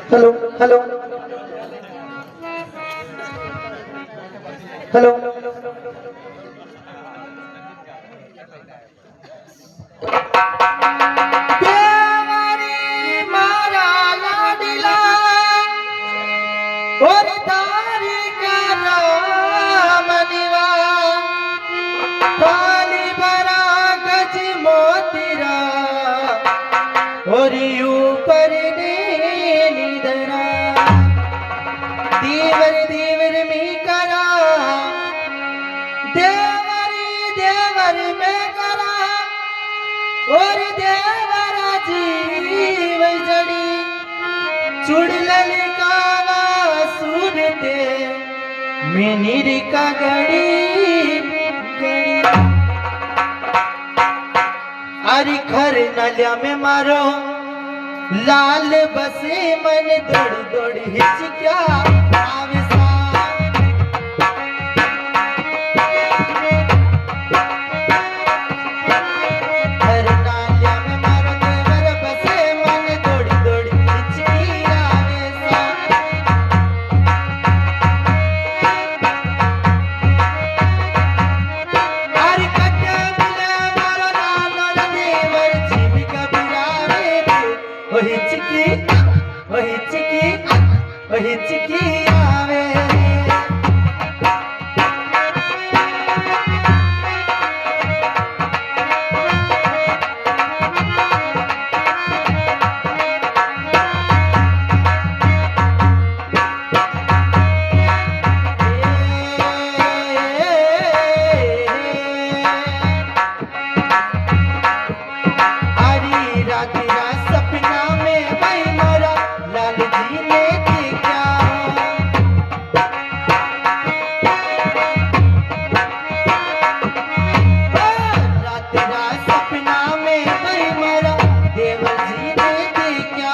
Hello hello hello और तारी का राम निवा थाली भरा गज मोतीरा और ऊपर निधरा दीवर दीवर मी करा देवरी देवर में करा और देवरा जीव जड़ी चुड़लल कावा सुनते मिनिर का गड़ी गड़ी अरे खर नलिया में मारो लाल बसे मन दौड़ दौड़ हिचक्या आवे सा खर नलिया में मारो देवर बसे मन दौड़ दौड़ हिचकी आवे सा अरे कटे मिले मारो नालो देवर जीविका बिरावे ओ हिचकी आवे हरी रात सपना में भाई मरा लाल जी ने देखा रात सपना में भाई मरा देवर जी ने देखा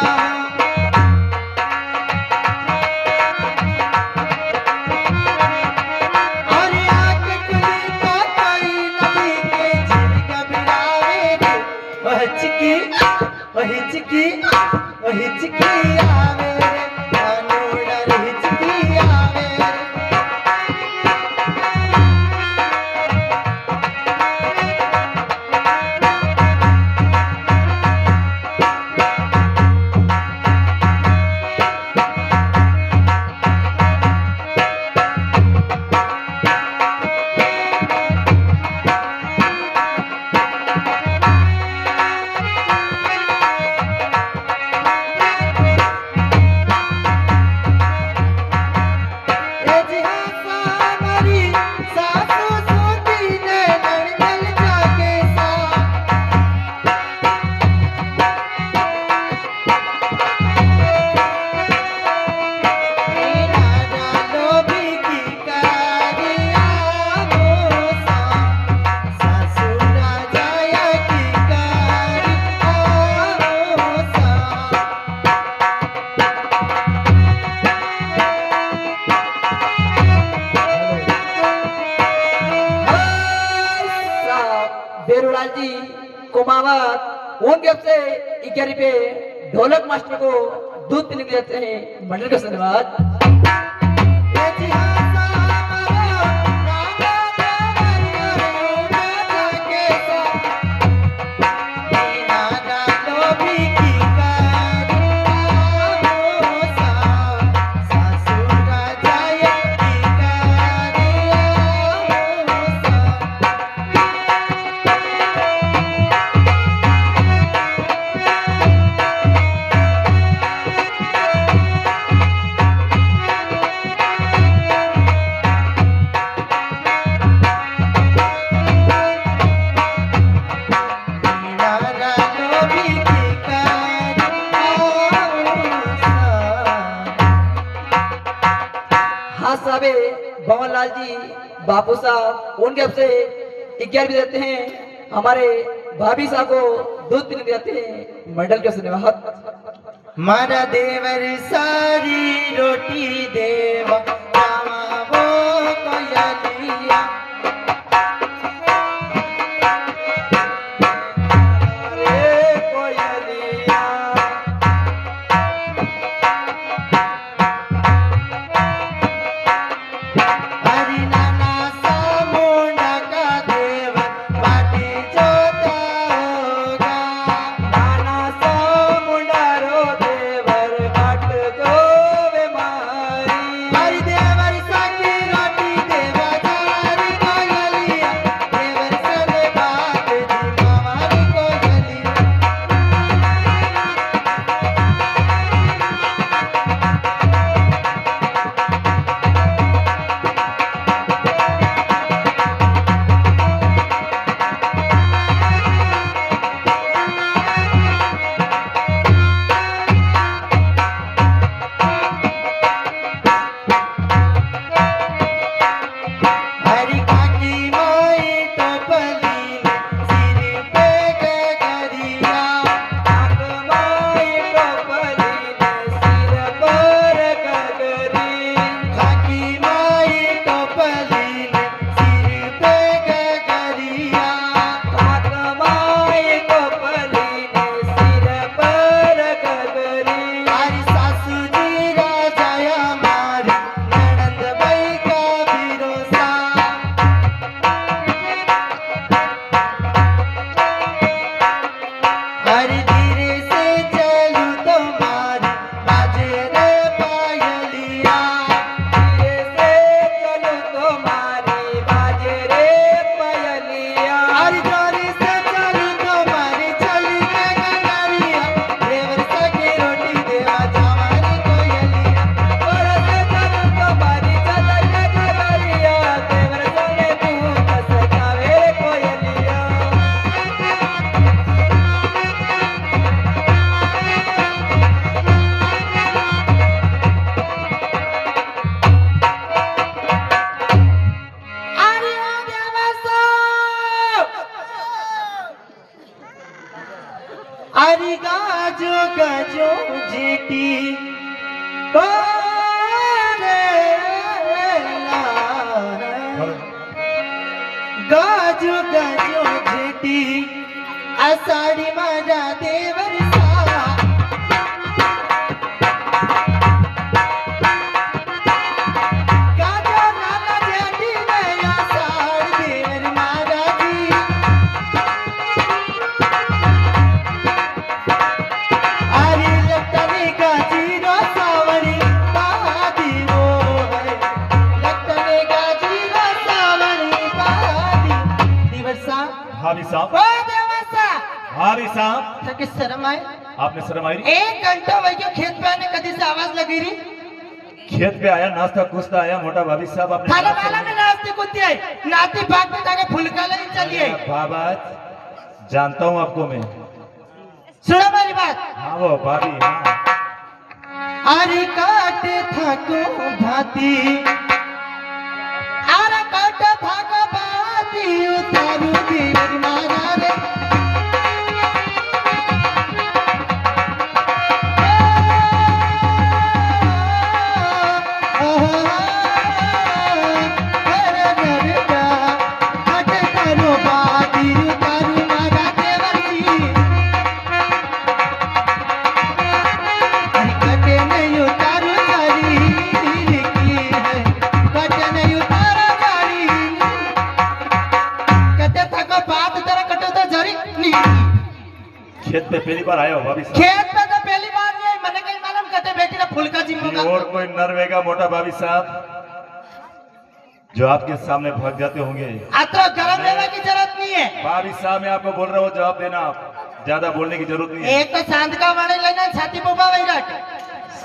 अरे आंख खुली तो कोई नबी के जीविका बिरावे हिचकी आवे अनुडर हिचकी आवे बेरुलाल जी कुमावत उनके से 11 पे ढोलक मास्टर को दूध पीने के लिए जाते हैं मंडल का धन्यवाद भवनलाल जी बापू साहब उनके अब से 11 भी देते हैं हमारे भाभी साहब को दूध पीने देते हैं मंडल के धन्यवाद मारा देवर सारी रोटी देवा वो कोयलिया गाजो गाजो जेटी गाजो गाजो जेटी आषाढ़ी मारा देवर भाभी साहब, भाभी साहब, थके शर्म आए? आपने शर्म आई? 1 घंटा वही खेत पे आने कदी से आवाज लगी रही। खेत पे आया, नाश्ता कुछता आया, मोटा भाभी साहब आपने खाना वाला में नाश्ते कुत्ते आई, नाती भाग में जाके फुलका ले चली आई। बाबा जानता हूँ आपको मैं। सुनो मेरी बात। हाँ वो भाभी, हाँ। अरे काटे थको भाती, अरे काटे थको भाती, उतारू देवर मारा रे। खेत पे पहली बार आया हो भाभी साहब? खेत पे तो पहली बार नहीं आई, मैंने कहीं मालूम कहते बेटी ने फुलका जिम्मा और कोई नरवेगा मोटा भाभी साहब जो आपके सामने भाग जाते होंगे। अतरा गरम लेने की जरूरत नहीं है। भाभी साहब मैं आपको बोल रहा हूँ, जवाब देना, आप ज्यादा बोलने की जरूरत नहीं है। एक तो शांत का वाणी लेना, छाती पोपा वही रख।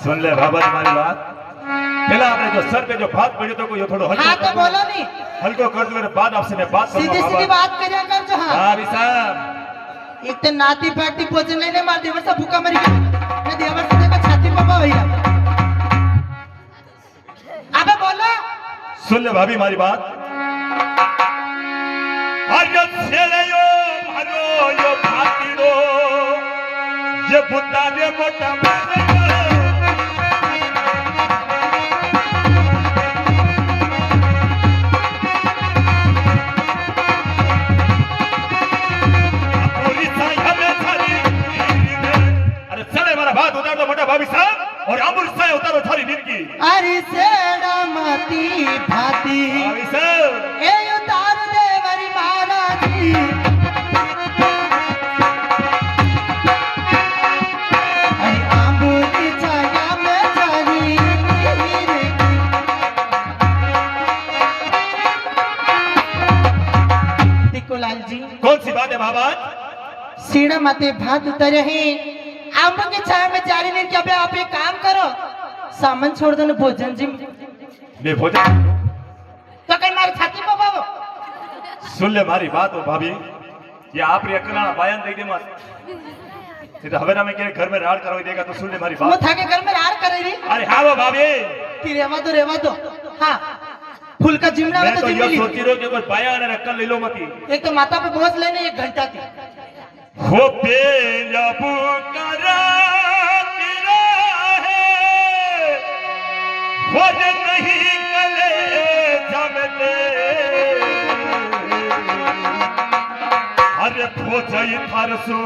सुन ले बाबा तुम्हारी बात। पहला आपने जो सर पे जो बात पड़ी तो कोई थोड़ा हाँ तो बोलो नहीं, हल्को कर दो, बाद आपसे मैं बात सीधी सीधी बात करिया कर जो। हाँ भाभी साहब, एक तो नाती पाती भोजन लेने मार देवर सा भूखा मर गया, मैं देवर से देखो छाती पोपा वही रख। अबे बोलो। सुन ले भाभी हमारी बात। यो भातीरो ये बुद्धा रे मोटा भाभी साहब और अमृत से उतारो थारी नींद की। अरे सेड़ा माती भाती भाभी साहब ए उतार देवरी महाराज जी। अरे आंबूरी छाया में छाई देखो लाल जी। कौन सी बात है बाबा? सीढ़ा माते भात उतरे हैं, आंबों की छाया में जारी नहीं। क्या आप एक काम करो, सामान छोड़ दो ना भोजन जी। मैं भोजन तो कहीं मारी छाती पर बाबू। सुन ले हमारी बात हो भाभी, ये आप रखना बयान दे दे मत। तो हवे ना मैं के घर में राड़ करवा देगा तो सुन ले हमारी वो बात। था के घर में राड़ करे रही। अरे हाँ वो भाभी, कि रेवा दो। हाँ फूल का जिमना मैं तो तो जिम ये ली। सोची रहो कि कोई बयान रखकर ले लो मत। एक तो माता पे बोझ लेने 1 घंटा थी। वो बेला पुकारा तेरा है, वो नहीं कले जमते। अरे भोजई थारसो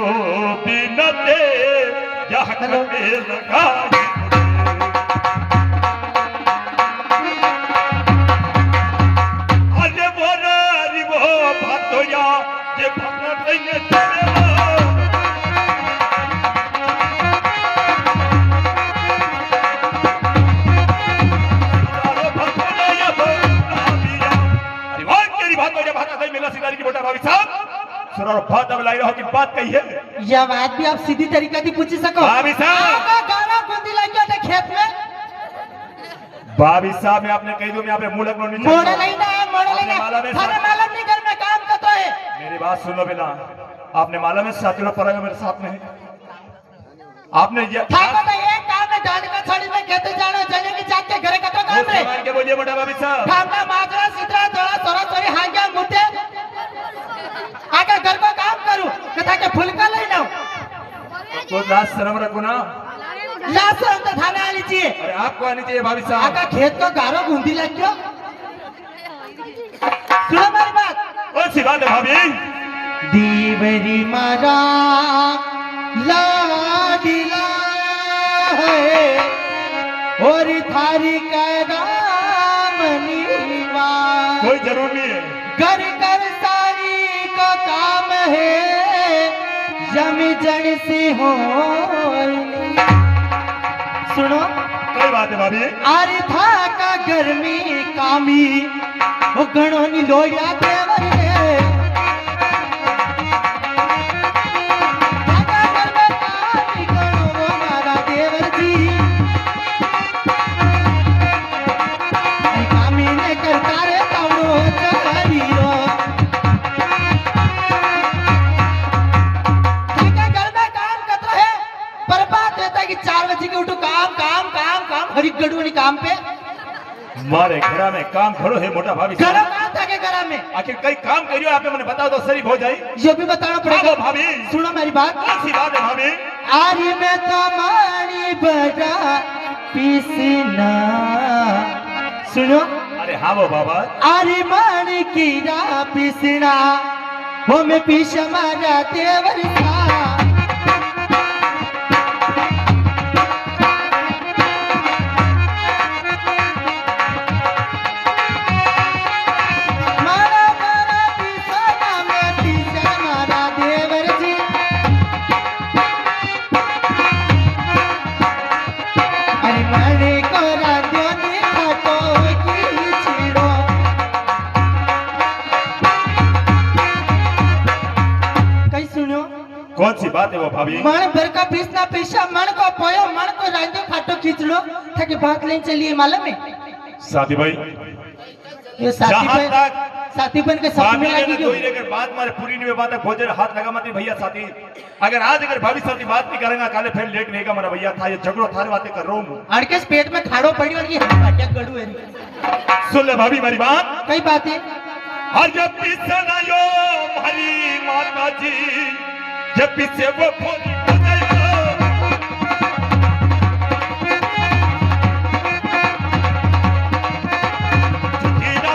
बिनते यह कटे लगा। अरे वो री वो भातोया ये भगवान ने चले। बात अब लाई रहो कि बात कही है। यह बात भी आप सीधी तरीका से पूछ सको। भाभी साहब, गाना गुंदी लग गया था खेत में। भाभी साहब मैं आपने कही दूं, मैं यहाँ पे मुंह लगना नहीं मोड़े नहीं ना, मोड़े नहीं माला ना। में थाने मालूम नहीं घर में काम करता है। मेरी बात सुन लो बेटा, आपने माला में साथ पड़ा है मेरे साथ में। आपने ये था तो ये काम में डाल का छड़ी में कहते जाना चाहिए कि जाके घरे का तो काम रे। मान के बोलिए बड़ा भाभी साहब। खाना माजरा सितरा थोड़ा थोड़ा थोड़ी हांगा मुद्दे आगे घर को काम करूं कथा के फुलका ले ना। तो लाज शर्म रखो ना। लाशरम तो थाने आनी चाहिए। अरे आपको आनी चाहिए भाभी साहब। आका खेत को गारो गूंदी लग गयो। सुनो मेरी बात। कौन सी बात है भाभी? दीवरी मारा लाडीला है और थारी का रामनीवा। कोई जरूर नहीं है। घर कर सारी का काम है जम जड़ से हो। सुनो कोई बात है भाभी। आरी था का गर्मी कामी वो गणों नी लोया देवर ने थाका घर में कामी गणों वो मारा देवर जी। आई कामी ने करता रे तावड़ो चारीरो। थाका घर में काम करता है पर बात रहता है कि 4 बजे के उठो काम काम काम काम हरी गड़ू नहीं काम पे। मारे घरा में काम खड़ो है मोटा भाभी घरा साहब। कहाँ था के घरा में? आखिर कई काम करियो आपने मुझे बताओ तो सही हो जाए। ये भी बताना हाँ पड़ेगा। वो भाभी। सुनो मेरी बात। कौन सी बात है भाभी? आरी में तो मानी बड़ा पीसना। सुनो अरे हाँ वो बाबा। आरी मानी की रा पीसना वो में पीस मारा देवर था। मारा मारा पीसना में पीस मारा देवर जी। अरे मारे को राजो ने खाटो की छिड़ो। कहीं सुनो कौन सी बात है वो भाभी? मन भर का पीसना पीसा मन को पोयो मन को राजो खाटो खींच लो ताकि बात लेने चलिए मालूम है। साथी भाई ये जहाँ तक साथी बन के सब भाभी में ने लगी तो क्यों? ही अगर बात मारे पूरी नहीं बात है भोजन हाथ लगा मत भैया साथी। अगर आज अगर भाभी साथी बात नहीं करेंगे काले फिर लेट रहेगा मेरा भैया था ये झगड़ो थारे बातें कर रहा हूँ। अड़केस पेट में खाड़ो पड़ी और ये हटिया गड़ू है। सुन ले भाभी मेरी बात। कई बातें हर जब पीछे ना यो हमारी माता जी जब पीछे वो फोन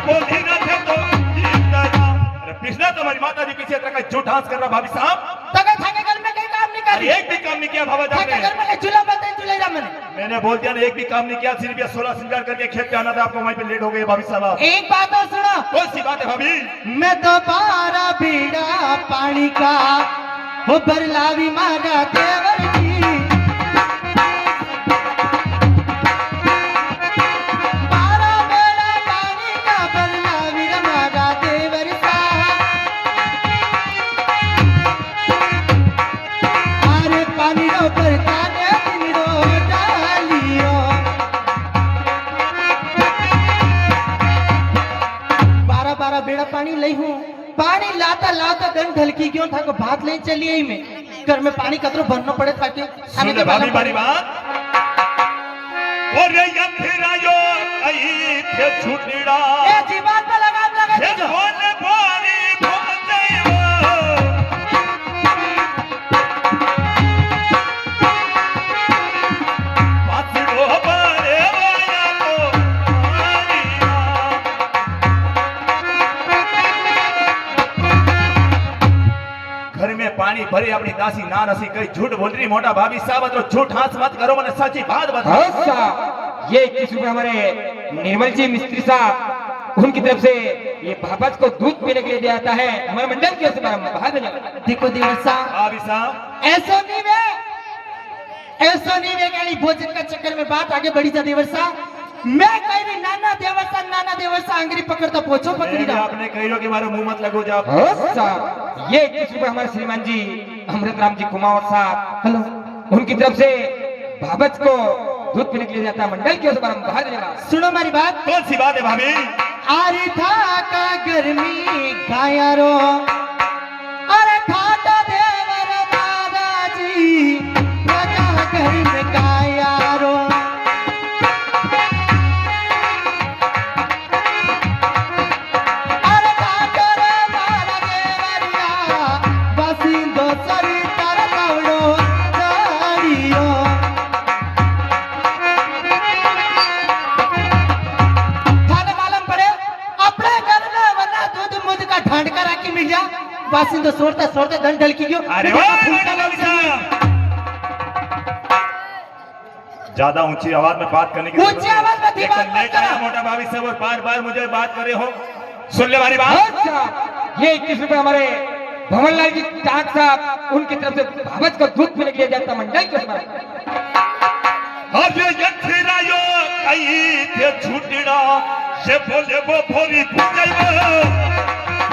बोली ना थे तो पिछला तुम्हारी माता जी पीछे तक झूठ डांस कर रहा भाभी साहब। तगा थाके घर में कई काम नहीं करी। एक भी काम नहीं किया भावा थाके जाने। घर में चूल्हा बंद चूल्हे जा मैंने। मैंने बोल दिया ना एक भी काम नहीं किया सिर्फ ये 16 श्रृंगार करके खेत पे आना था आपको वहीं पे लेट हो गए भाभी साहब। एक बात और सुनो। कौन सी बात है भाभी? मैं तो 12 बीड़ा पानी का वो बरलावी मारा देवर जी। 12 बीड़ा पानी का बरलावी मारा देवर साहब। अरे पानी रो भरता ने दिन रो डालियो। 12 बेड़ा पानी लई हूँ पानी लाता लाता गन ढलकी क्यों था को भात ले चलिए ही में घर में पानी कतरो भरना पड़े ताकि सुन ले भाभी मेरी बात। और ये फिर आयो आई थे छुटड़ा ए जीवान पे लगाम लगा ये दीजो। बोले बोली भोजै पाछड़ो बारे वाया तो मारिया। घर में पानी भरे अपनी दासी ना नसी कई झूठ बोल रही मोटा भाभी साहब तो झूठ हाथ मत करो मैंने सच्ची बात बताओ। हाँ साहब, ये 21 रुपए हमारे निर्मल जी मिस्त्री साहब उनकी तरफ से ये भापत को दूध पीने के लिए दिया जाता है हमारे मंडल की ओर से बहुत धन्यवाद। देखो देवर साहब भाभी साहब ऐसा नहीं वे गाली भोजन का चक्कर में बात आगे बढ़ी जा देवर साहब। मैं कह रही नाना देवर सा अंग्री पकड़ता पोछो पकड़ी मैंने रहा। आपने कही लो कि हमारे मुंह मत लगो जाओ। हाँ साहब, ये 21 रुपए हमारे श्रीमान जी अमृत राम जी कुमार साहब हेलो उनकी तरफ से भापत को दूध पीने के लिए जाता है मंडल की ओर से बहुत धन्यवाद। सुनो मेरी बात। कौन सी बात है भाभी? आरी था का गर्मी गाया रो अरे ठाटा देवर दादाजी राजा घर में गाया रो। अरे ठाटा रे मारा देवरिया बसिंदो सरी तर तवड़ो का ढांडका राखी मिल जा बासिंदो सोड़ता दंड ढलकी गयो अरे वाह भाभी साहब, ज्यादा ऊंची आवाज में बात करने की ऊंची आवाज में एक बात मत लेकर आया करो। मोटा भाभी साहब और बार बार मुझे बात करे हो। सुन ले हमारी बात। अच्छा, ये 21 रुपए हमारे भवनलाल जी टाक साहब उनकी तरफ से भावच को दूध पीने के लिए जाता मंडल के अबे यथरायो आई ते छुटड़ा से बोले वो भोरी जाइबो।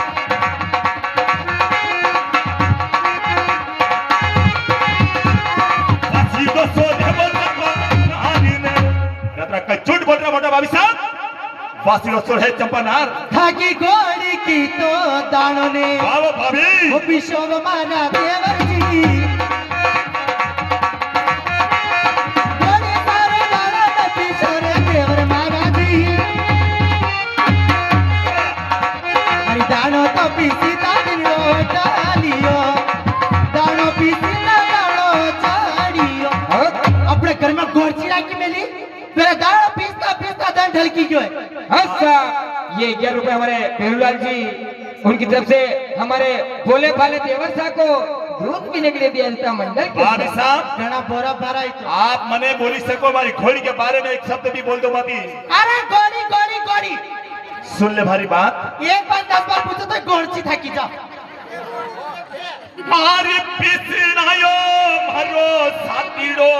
बासी को सो दे बोल नानी ने यात्रा का झूठ बोल रहा मोटा भाभी साहब। बासी को सो है चंपानार थाकी घोड़ी की तो दानों ने वाह भाभी वो पिशोग मारा देवर जी घोड़ी सारे दानों में पिशोरे देवर मारा जी अरे दानों तो पीसी दानियो डालियो दानों पीसी ना दानों चाड़ियो अपने घर में गोरची राखी मिली मेरा दानों पीसता दान ढलकी क्यों है। अच्छा, ये 11 रुपए हमारे पेरूलाल जी उनकी तरफ से हमारे भोले भाले देवर साहब को दूध पीने के लिए दिया जाता मंडल के भाभी साहब घना बोरा भरा है तो। आप मने बोली सको हमारी घोड़ी के बारे में एक शब्द भी बोल दो भाभी। अरे गोरी गोरी गोरी सुन ले भारी बात। एक बार 10 बार पूछो तो गोरची था की जा मारी पिसनायो मारो सातीड़ो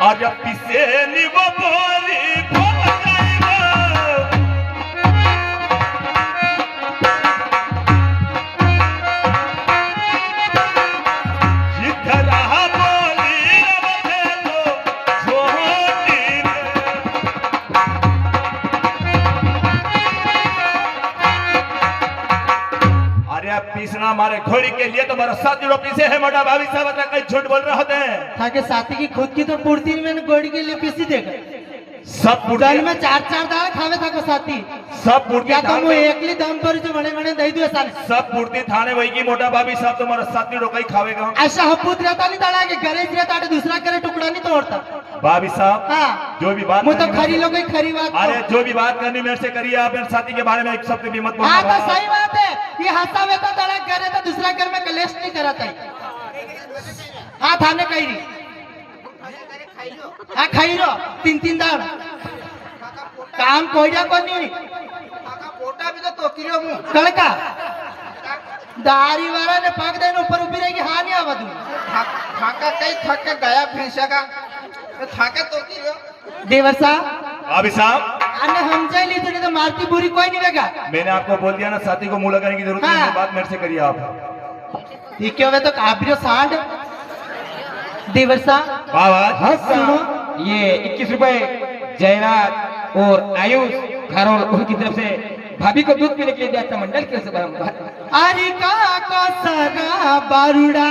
आज पिसे निवो बोली पीसना हमारे घोड़ी के लिए तो मेरा 7 किलो पीसे है मोटा भाभी साहब कहीं झूठ बोल रहे होते हैं। ताकि साथी की खुद की तो पूर्ति में गोड़ी के लिए पीसी देगा सब गल में 4 दाल खावे था को साथी सब पूर्ति क्या तुम एकली दम पर जो बने दही दो साल सब पूर्ति थाने वही की मोटा भाभी साहब तुम्हारा 7 किलो कहीं खावेगा। ऐसा हपूत रहता नहीं तड़ा के घरे रहता दूसरा करे टुकड़ा नहीं तोड़ता भाभी साहब हाँ जो भी बात मुझे तो करनी खरी मेरे लोग खरी बात से- अरे जो भी बात करनी मेरे से करिए आप मेरे साथी के बारे में एक शब्द भी मत बोलना। हाँ तो सही बात है ये हंसा वेता तड़ा करे तो दूसरा घर में कलेश नहीं कराता है। हाँ थाने कही रही हाँ खाई रो 3 दाल काम कोई को नहीं पोटा भी तो तोकिलो मु कड़का दारी वाला ने पाक देने ऊपर उभी रहेगी हाँ नहीं आवा तू थाका कई थक के गया भैंसा का तो थाका तोकिलो देवर साहब भाभी साहब अने हम जाए ली तो नहीं तो मारती बुरी कोई नहीं रहेगा मैंने आपको बोल दिया ना साथी को मुंह लगाने की जरूरत नहीं हाँ। है, बात मेरे से करिए आप। ठीक है तो काबिरो सांड देवर साहब वाह वाह हाँ सुनो। ये 21 रुपए जयनाथ और आयुष घरों उनकी तरफ से भाभी को दूध पीने के लिए दिया था मंडल के अरे का सरा बारूड़ा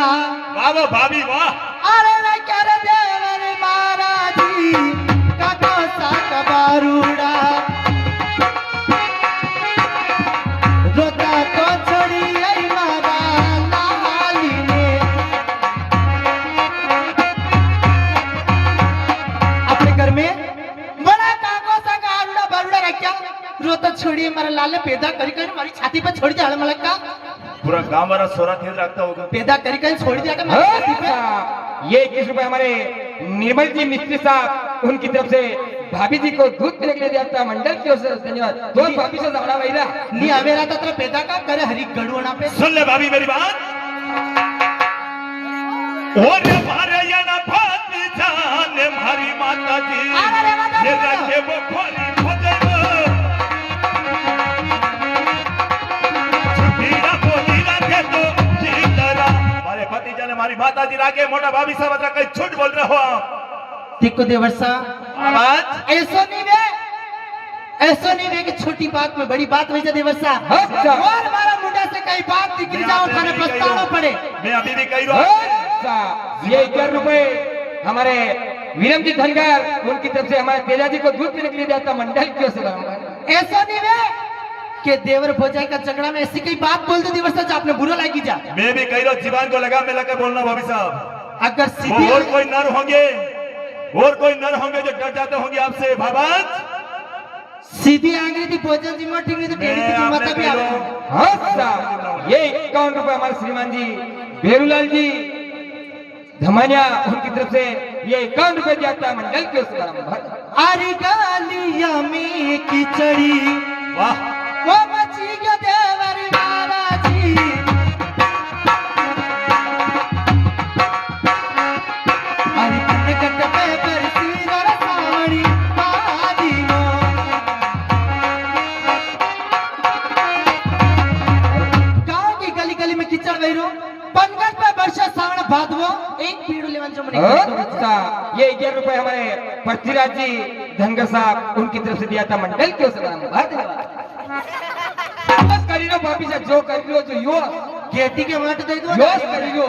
वाह वाह भाभी वाह। अरे मैं कर देवर महाराजी का सा बारूड़ा रोता तो छोड़ी आई मारा लाली ने अपने घर में बड़ा काको सा गारूड़ा बारूड़ा रखा रोता छोड़ी मारा लाल पैदा करी करी मारी छाती पे छोड़ दिया हड़मलक का पूरा गांव वाला सोरा खेल रखता होगा। पैदा करी करी छोड़ दिया था मारी छाती पे ये 21 रुपए हमारे निर्मल जी मिस्त्री साहब उनकी तरफ से भाभी जी को दूध पीने के लिए दिया था मंडल की ओर से धन्यवाद। दो भाभी से जवड़ा वहीरा नी आवेरा तत्र पैदा का करे हरी गड़ुआना पे सुन ले भाभी मेरी बात। और मारे या ना भाती जाने हमारी माता जी अरे रे माता ये जी। रखे वो खोली खोजेबो छुपीरा बोली रखे तो ठीक तरह हमारे पति जाने हमारी माता जी राके मोटा भाभी साहब अतरा कहीं झूठ बोल रहे हो आप। देखो देवर सा आवाज ऐसा नहीं वे कि छोटी बात में बड़ी बात वही देवर सा अच्छा। और हमारा मुंडा से कई बात निकल जाओ थाने पछताना पड़े मैं अभी भी कही रहा हूँ। ये 11 रुपए हमारे वीरम जी धनगर उनकी तरफ से हमारे तेजा जी को दूध पीने के लिए दिया था मंडल की ओर से ऐसा नहीं वे कि देवर भोजाई का झगड़ा में ऐसी कई बात बोल दे देवर सा जो आपने बुरा लगी जा मैं भी कही रहा हूँ जीवान को लगाम में लगा बोलना भाभी साहब। अगर वो सीधी और कोई नर होंगे जो डर जाते होंगे आपसे भाबाज सीधी आंगली थी भोजन जी मोटी नहीं तो टेढ़ी की मैं माता भी आपने आवे हाँ साहब, ये 51 रुपए हमारे श्रीमान जी बेरूलाल जी धमानिया उनकी तरफ से ये 51 रुपए दिया था मंडल के उस पर अरे गालिया में खिचड़ी वाह वो मची गया देवर महाराजी अरे कट पे बरसी रसावड़ी पादिनो गांव की गली गली में कीचड़ बहिरो पंकज पे वर्षा सावण भादवो एक पीड़ू लेवन जो मने अच्छा, ये 11 रुपए हमारे पृथ्वीराज जी धनगर साहब उनकी तरफ से दिया था मंडल के उस बस करी लो भाभी साहब, जो कर लो जो यो खेती के वाट दे दो योस करी लो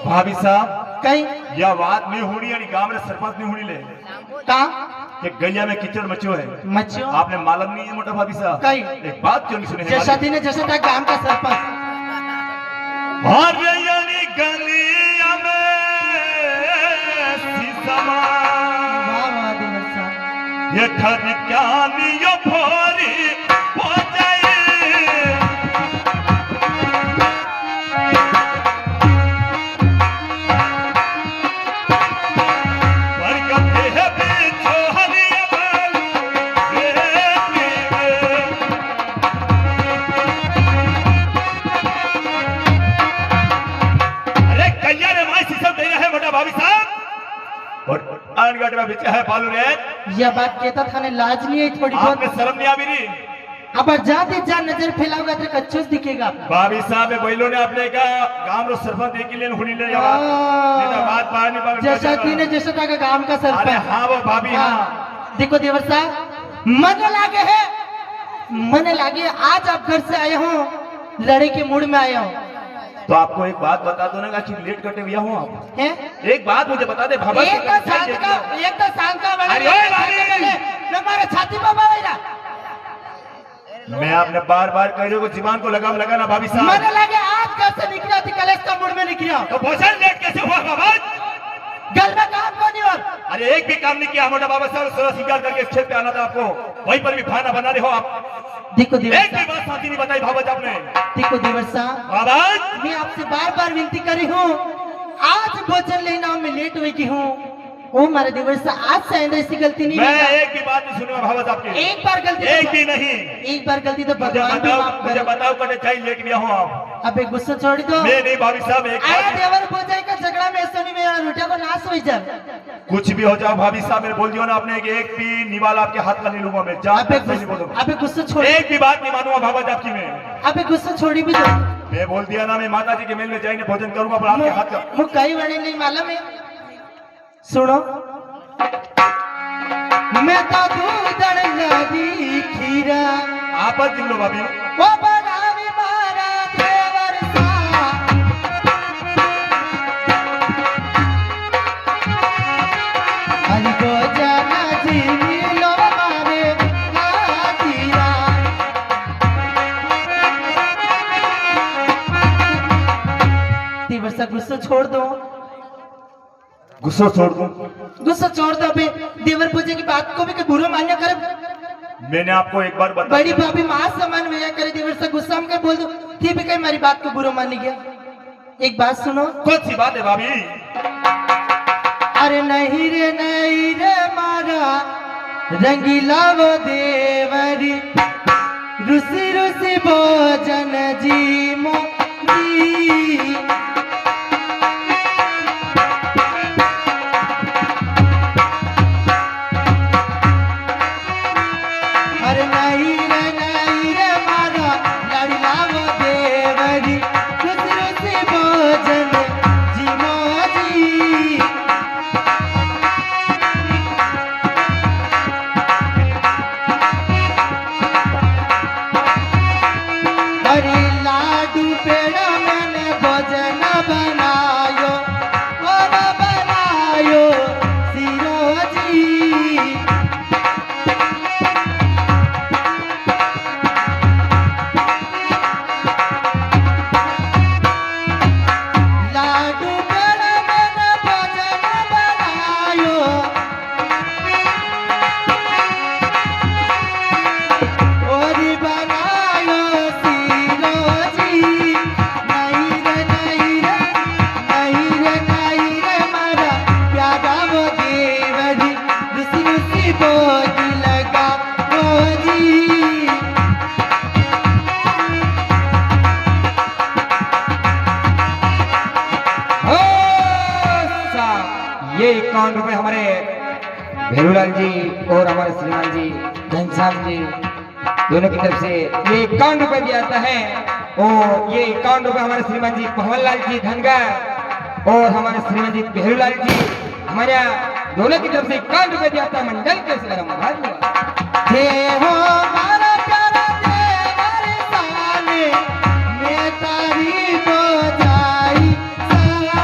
भाभी साहब कहीं यह बात नहीं होनी यानी गांव में सरपंच नहीं होनी ले का कि गैया में कीचड़ मचो है मच्छियों आपने मालूम नहीं है मोटा भाभी साहब कहीं एक बात क्यों नहीं सुने जैसा दिन जैसा था गांव का सरपंच अरे यानी गलिया में सीसमा वाह वाह दिनर साहब ये ठर क्या नियो भोरी हो जाए बरकते है बीचो हरिया बालू अरे कन्या ने माई सीसम दे रहा है मोटा भाभी साहब और अनगढ़ में बिचा है बालू रे यह बात कहता था ने लाज नहीं आई थोड़ी आपने बहुत शर्म नहीं आ मेरी अब जाते जा नजर फैलाओगे तो कच्चूस दिखेगा आपको। भाभी साहब बैलो ने आपने कहा गांव रो सरपंच एक लिए हुनी ले जावा नहीं तो बात बाहर नहीं बाहर जैसा दिन जैसा था गांव का अरे सरपंच हाँ वो भाभी हाँ हाँ देखो देवर साहब मन लागे है मन लागे आज आप घर से आए हो लड़े के मूड में आए हो तो आपको एक बात बता दो ना कि लेट करते भैया हूँ आप हैं एक बात मुझे बता दे भाभी एक तो शांत का अरे ओए भाभी! हमारे छाती पर बाबा मैं आपने बार बार कह रही हूँ जीवान को लगाम लगाना भाभी मन साहब लगे आज घर से निकला थी कलेश का मूड में निकला तो भोजन लेट कैसे हुआ बाबा गल में काम को नहीं और अरे एक भी काम नहीं किया मोटा बाबा साहब सोलह शिकार करके खेत पे आना था आपको वहीं पर भी खाना बना रहे हो आप देखो देवर एक भी बात साथी नहीं बताई भावज आपने देखो देवर साहब बाबा मैं आपसे बार बार विनती करी हूँ आज भोजन लेना मैं लेट हुई की हूँ ओ मारे देवर साहब आज से आइंदा ऐसी गलती नहीं मैं होगा। एक भी बात नहीं सुनूंगा भावज आपकी एक बार गलती एक तो भी नहीं एक बार गलती तो मुझे भगवान भी माफ मुझे करे बताओ कटे चाहिए लेट गया हूँ आप अबे गुस्सा छोड़ दो मैं नहीं भाभी साहब एक आया बात देवर भोजाई का झगड़ा में सोनी में रोटिया को नाश हो जा कुछ भी हो जाओ भाभी साहब मैंने बोल दिया ना आपने कि एक भी निवाल आपके हाथ का नहीं लूंगा मैं जान अबे तक नहीं बोलूंगा अबे गुस्सा छोड़ एक भी बात नहीं मानूंगा भावज आपकी मैं अबे गुस्सा छोड़ी भी दो मैं बोल दिया ना मैं माता जी के मेल में जाएंगे भोजन करूंगा पर आपके हाथ का वो कई बड़े नहीं मालूम है सुनो मैं तो दूध नदी खीरा आप जिन लो भाभी वो बनावी मारा देवर सा हरि को जाना जी लो मारे हाथीरा देवर सा गुस्सा छोड़ दो गुस्सा छोड़ दूं गुस्सा छोड़ दो अबे देवर पूजे की बात को भी कोई बुरा मान्य करे मैंने आपको एक बार बता बड़ी भाभी मां समान भैया करे देवर से गुस्सा में बोल दो थी भी कहीं हमारी बात को बुरा मान गया एक बात सुनो कौन सी बात है भाभी अरे नहीं रे मारा रंगीला वो देवरी रुसी रुसी भोजन जी मोरी अरे नहीं रे मारा लाडीला वो देवरी रुसी रुसी भोजन जी मोजी अरे लाडू पेड़ा मैंने भोज ₹51 हमारे भेरूलाल जी और हमारे श्रीमान जी घनश्याम जी दोनों की तरफ से ये ₹51 दिया जाता है। और ये ₹51 हमारे श्रीमान जी पवनलाल जी धनगर और हमारे श्रीमान जी भेरूलाल जी हमारे दोनों की तरफ से ₹51 दिया जाता है। मंडल के हे हो मारा प्यारा देवर साले मैं तारी को जाई साला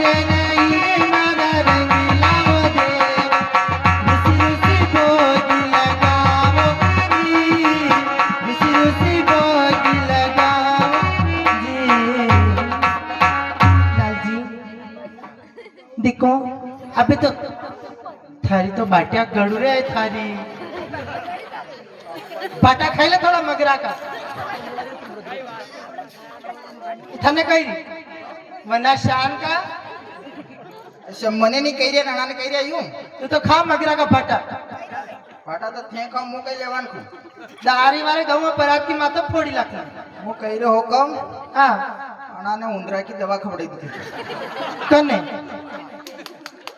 नहीं रे मारा रंगीला हो दे रुसी भोगी लगाओ जी रुसी भोगी लगाओ जी। लाल जी देखो अभी तो थारी तो बाटिया गड़ू रे है थारी बाटा खाइले थोड़ा मगरा का थाने कही वरना शान का अच्छा मने नहीं कही रे नाना ने कही रे यूं तू तो खा मगरा का बाटा फाटा तो थे कम मु कही लेवान को दारी वाले गाँव में बरात की माता फोड़ी लगना मु कही रे हो कम हाँ नाना ने उंदरा की दवा खवड़ाई दी कने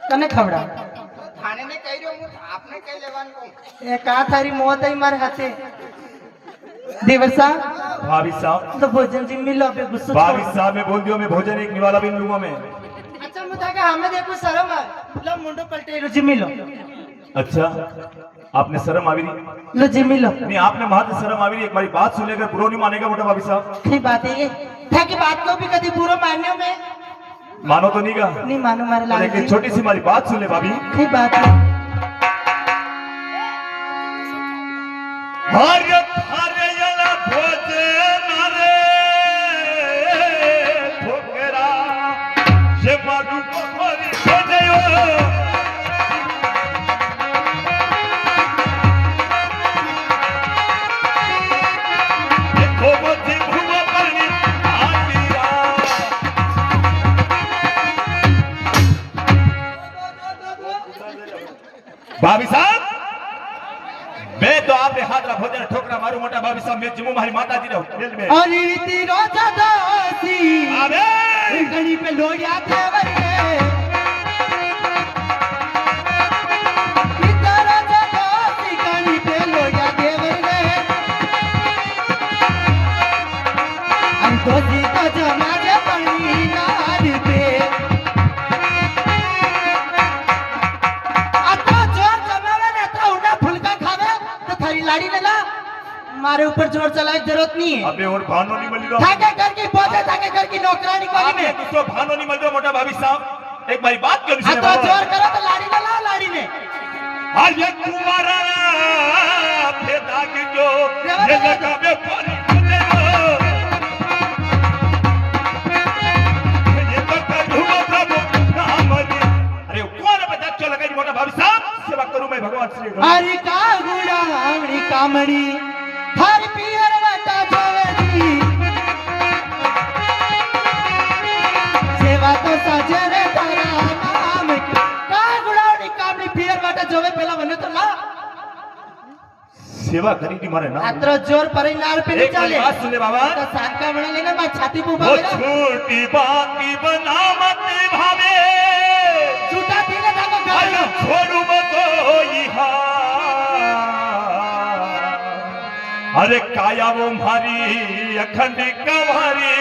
कने खबड़ा थाने ने कही रे मु आपने कही लेवान को ये कहा थारी मौत आई मारे हाथे देवर साहब भाभी साहब तो भोजन जी मिलो अबे गुस्सा भाभी छोड़। साहब मैं बोल दियो मैं भोजन एक निवाला भी नहीं लूंगा मैं। अच्छा मुझे कहा हमें देखो शर्म है लो मुंडो पलटे लो जी मिलो अच्छा आपने शर्म आवी नहीं लो जी मिलो नहीं आपने महत्व शर्म आवी नहीं एक बारी बात सुन लेकर बुरा नहीं मानेगा मोटा भाभी साहब सही बात है ये था कि बात को भी कभी बुरा मानने में मानो तो नहीं का नहीं मानो मारे लाल लेकिन जी छोटी सी हमारी बात सुन ले भाभी। सही बात है हरे हरे यला भोजन रे ठोकरा से मारू को भरी भजयो देखो बधी घुमा परनी आटिया भाभी साहब मैं तो आपने हाथ रा भोजन ठोकरा मारू मोटा भाभी साहब मैं जिमू मारी माता जी रहो जेल में और रीति रोजा दासी अबे गणी पे लोड़िया देवर रे रीति रोजा दासी गणी पे लोड़िया देवर रे हम तो जी तो जमाने पड़ी नार पे आता जोर जमावे ने तो उड़ा फुलका खावे तो थारी लाड़ी ने ला मारे ऊपर जोर चलाए की जरूरत नहीं है अबे और भानो नहीं मिल रहा थाके घर की पौधे थाके घर की नौकरानी को आपने में किसको भानो नहीं मिल रहा मोटा भाभी साहब एक बारी बात कर हाँ तो जोर करो तो लाड़ी ने ला लाड़ी ने आज ये कुमारा फेदा के जो ये लगा बे पानी खुले ये तो करूँगा प्रभु नाम दे अरे कौन बता क्यों लगा जी मोटा भाभी साहब सेवा करूँ मैं भगवान श्री हरि का गुड़ा हमड़ी कामड़ी हर पियर वाटा जोवेदी सेवा तो सजरे तारा नाम की का गुड़ा हमड़ी कामड़ी पियर वाटा जोवे पहला बने तो ला सेवा करी थी मारे ना अत्र जोर पर नार पे नहीं एक बारी चले बात सुन ले बाबा तो सांग का बना लेना मैं छाती पे वो उठा छोटी बात की बनावटी भावे छूटा थी ना ताको अरे गालो छोड़ू मतो यहाँ अरे काया वो मारी अखंड कवारी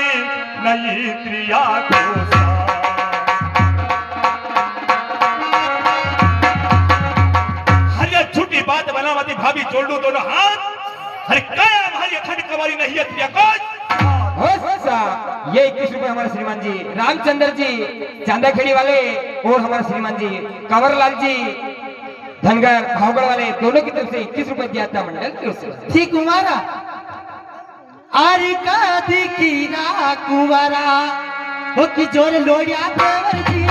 नई क्रिया को हरे झूठी बात बनावती भाभी जोड़ दो दोनों हाथ अरे काया हमारी अखंड कवारी नहीं है क्रिया को ये 21 हमारे श्रीमान जी रामचंद्र जी चांदाखेड़ी वाले और हमारे श्रीमान जी कंवरलाल जी धनगर भावगढ़ वाले दोनों की तरफ से 21 दिया था मंडल की ओर से। ठीक कुमारा आरी का दिखीरा कुमारा हो की जोर लोड़िया देवर जी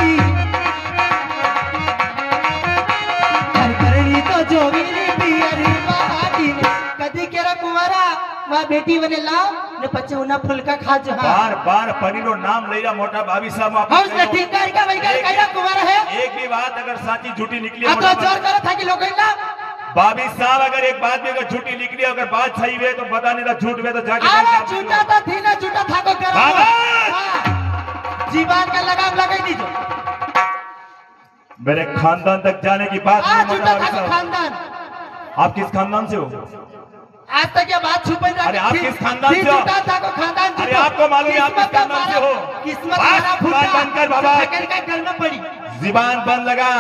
हर करनी तो जो मेरी पियरी बाटी ने कदी केरा कुमारा मां बेटी बने ला ने पचे उना फुलका खा जो बार बार पनीरो नाम ले रहा मोटा भाभी साहब आप हाउस ने ठीक कर का वही कर कइरा कुमारा है एक भी बात अगर साची झूठी निकली आ तो जोर करो था कि लोग ना भाभी साहब अगर एक बात भी अगर झूठी लिख ली अगर बात सही हुए तो बता नहीं था झूठ हुए तो जाके अरे झूठा तो थी ना झूठा था को करो बाबा! जीवान का लगाम लगा दीजिए मेरे खानदान तक जाने की बात नहीं झूठा माना था भाभी को साहब। खानदान आप किस खानदान से हो आज तक ये बात छुपी रखी अरे आप थी। किस खानदान थी से हो? झूठा था को खानदान अरे झूठा। आपको मालूम है आप किस किस्मत का खानदान से मारा- हो? किस्मत बस, मारा फूटा बात बंद कर बाबा। सेकंड का गल में पड़ी जीबान बंद लगा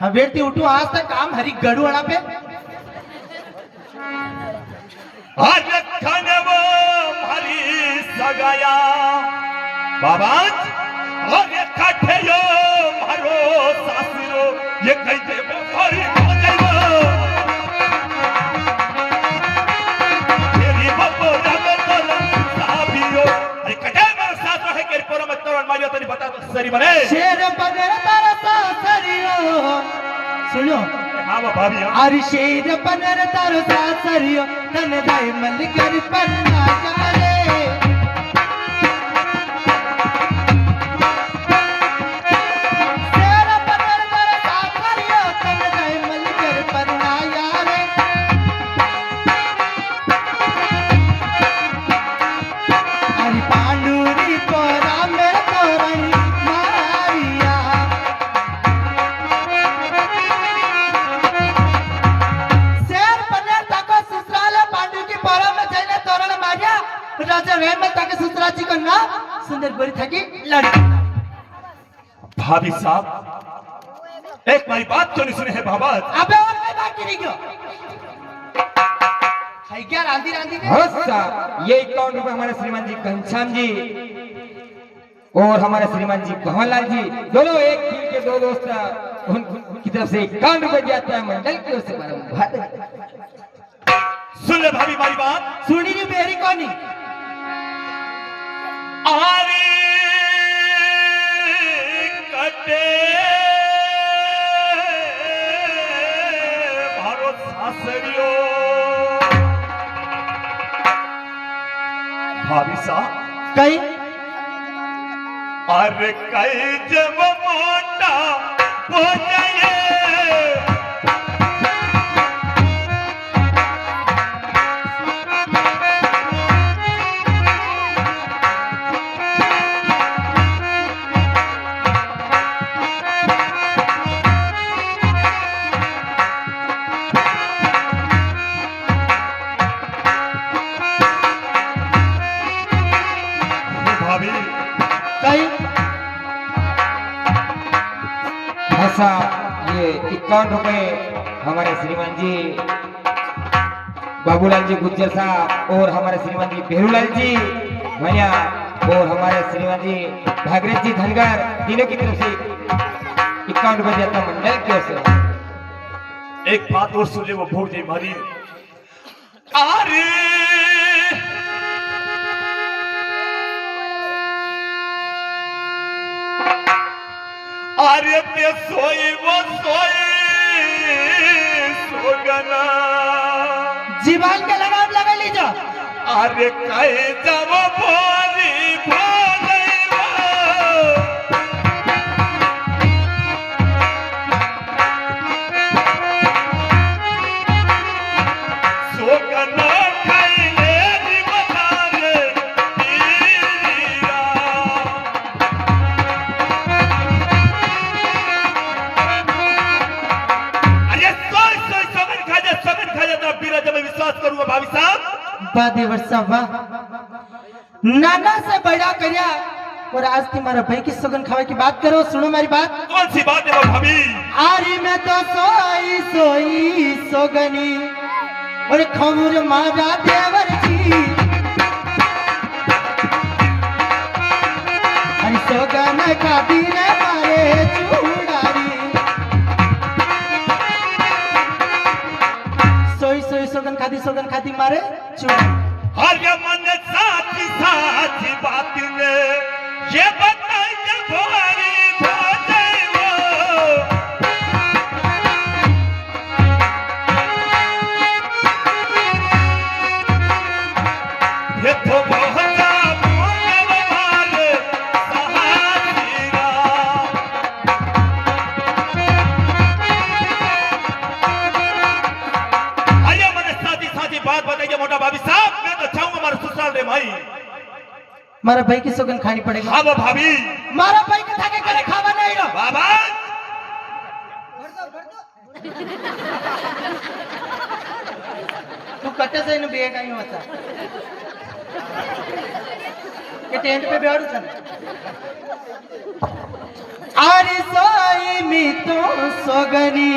हवेली उठू आज तक काम हरी गड़ू अड़ा पे आज खाने वो हरी सगाया बाबा और ये काठे यो मारो सासरो ये कैसे हरी हो जाइबो तेरी बप्पो रब तोल साबियो अरे कटे मेरे साथ है के पोरो मत तोड़ मारियो तनी बता तो सरी बने शेर बदर तारा सासरियो सुनो हां वो भाभी हाँ। अरे शेर बदर तारा सासरियो तन दाई मल कर पन्ना जाने शेर बदर तारा सासरियो तन दाई मल कर पन्ना यारे अरे पांडुरी तोरा मेरे तोरई मारिया शेर बने ताको ससुराल पांडु की पोरा में जाने तोरण मारिया राजा रहमत ताके ससुराल जी को ना सुंदर गोरी थकी लड़की भाभी साहब एक मेरी बात क्यों नहीं सुने है बाबा अबे और कोई बाकी नहीं क्यों है क्या रांधी रांधी के हौसला ये 51 रुपए हमारे श्रीमान जी घनश्याम जी और हमारे श्रीमान जी भवनलाल जी दोनों एक दिल के दो दोस्त उनकी तरफ से 51 रुपए दिया जाता है मंडल की ओर से बारंबार सुन ले भाभी मेरी बात सुनी नहीं मेरी कोनी आरे कटे भारो सासरियो भाभी साहब कहीं अरे कई जब मोटा हो जाए भाभी कहीं ऐसा ये 51 रुपए हमारे श्रीमान जी बाबूलाल जी गुज्जर साहब और हमारे श्रीमान जी भेरूलाल जी भैया और हमारे श्रीमान जी भागीरथ जी धनगर तीनों की तरफ से 51 रुपए दिया था मंडल की ओर से एक बात और सुन ले वो भोग जी मारी अरे अरे पे सोई वो सोई सोगना जीवान का लगाम लगा लीजिए अरे कहे जब भोली भोले सोगना खाइले नी बताने दीरा अरे सोई सोई सगन खा जा तब बीरा जब मैं विश्वास करूंगा भाभी साहब बादे वर्षा वाह नाना से बड़ा करिया और आज तुम्हारा भाई की सुगन खावे की बात करो सुनो मेरी बात कौन सी बात है वो भाभी आरी में तो सोई सोई सोगनी और खमुर मारा देवर जी अरे सोगन का दिन मारे चूड़ारी सोई सोई सोगन खाती मारे चूड़ारी हर ये मन साथी साथी बात ने ये बताई के भोरी भोजे वो ये तो बहुत बोले वाले सहारा मारा भाई की सौगन खानी पड़ेगा। हाँ वो भाभी मारा भाई के थाके करे खावा नहीं रो। बाबा तू कट्टे से इन बेगा ही होता के टेंट पे बैठ चल। आरे सोई मी तो सोगनी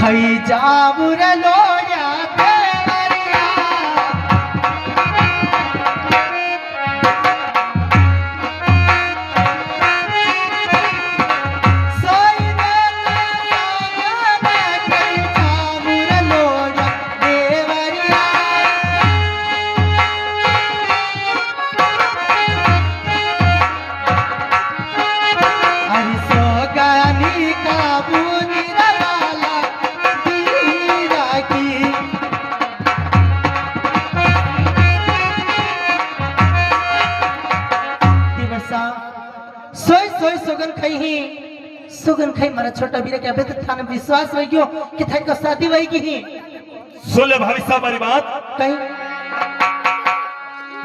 खई जाबुर लोया तेवरिया। सोई मैं खई जाबुर लोया तेवरिया। अरे सोगनी का बुनीरा वाला दीरा की। दिवसा सोई सोई सोगन खाई ही सोगन खाई मारा छोटा बीरा के अबे तक थाने विश्वास वही क्यों कि थाई को शादी वही की ही सुन ले भाभी साहब मेरी बात कहीं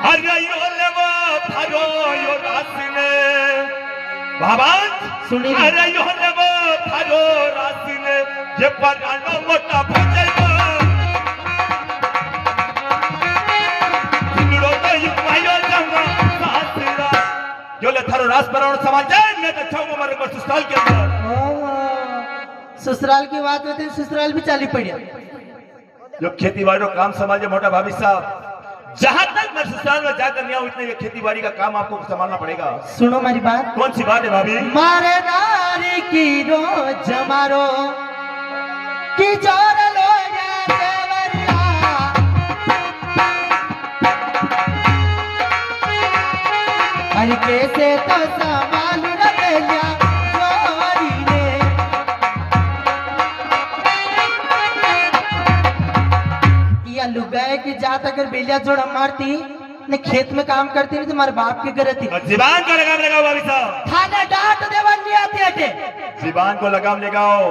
अरे यो लेवा थारो यो रासने बाबा सुनी। अरे यो लेवा थारो रासने ये परानो मोटा भजेगा सुनो तो ये मायो जाऊंगा सासरा यो ले थारो रास परानो समाज जाए मैं तो चाहूंगा मेरे को ससुराल के अंदर। ससुराल की बात होती ससुराल भी चाली पड़िया। जो खेती बाड़ी का काम समाजे मोटा भाभी साहब जहां तक मैं ससुराल में जाकर नहीं आऊं इतने ये खेती बाड़ी का काम आपको संभालना पड़ेगा। सुनो मेरी बात। कौन सी बात है भाभी? मारे नारी की रोज मारो की जोर लो या देवरिया। अरे कैसे तो संभाल रखिया जोरी ने। या लुगाए की जात अगर बेलिया जोड़ा मारती ने खेत में काम करती नहीं तुम्हारे बाप की गलती। जीबान को लगाम लगाओ भाभी साहब। थाने डांट देवन नहीं आती हटे। जीबान को लगाम लगाओ।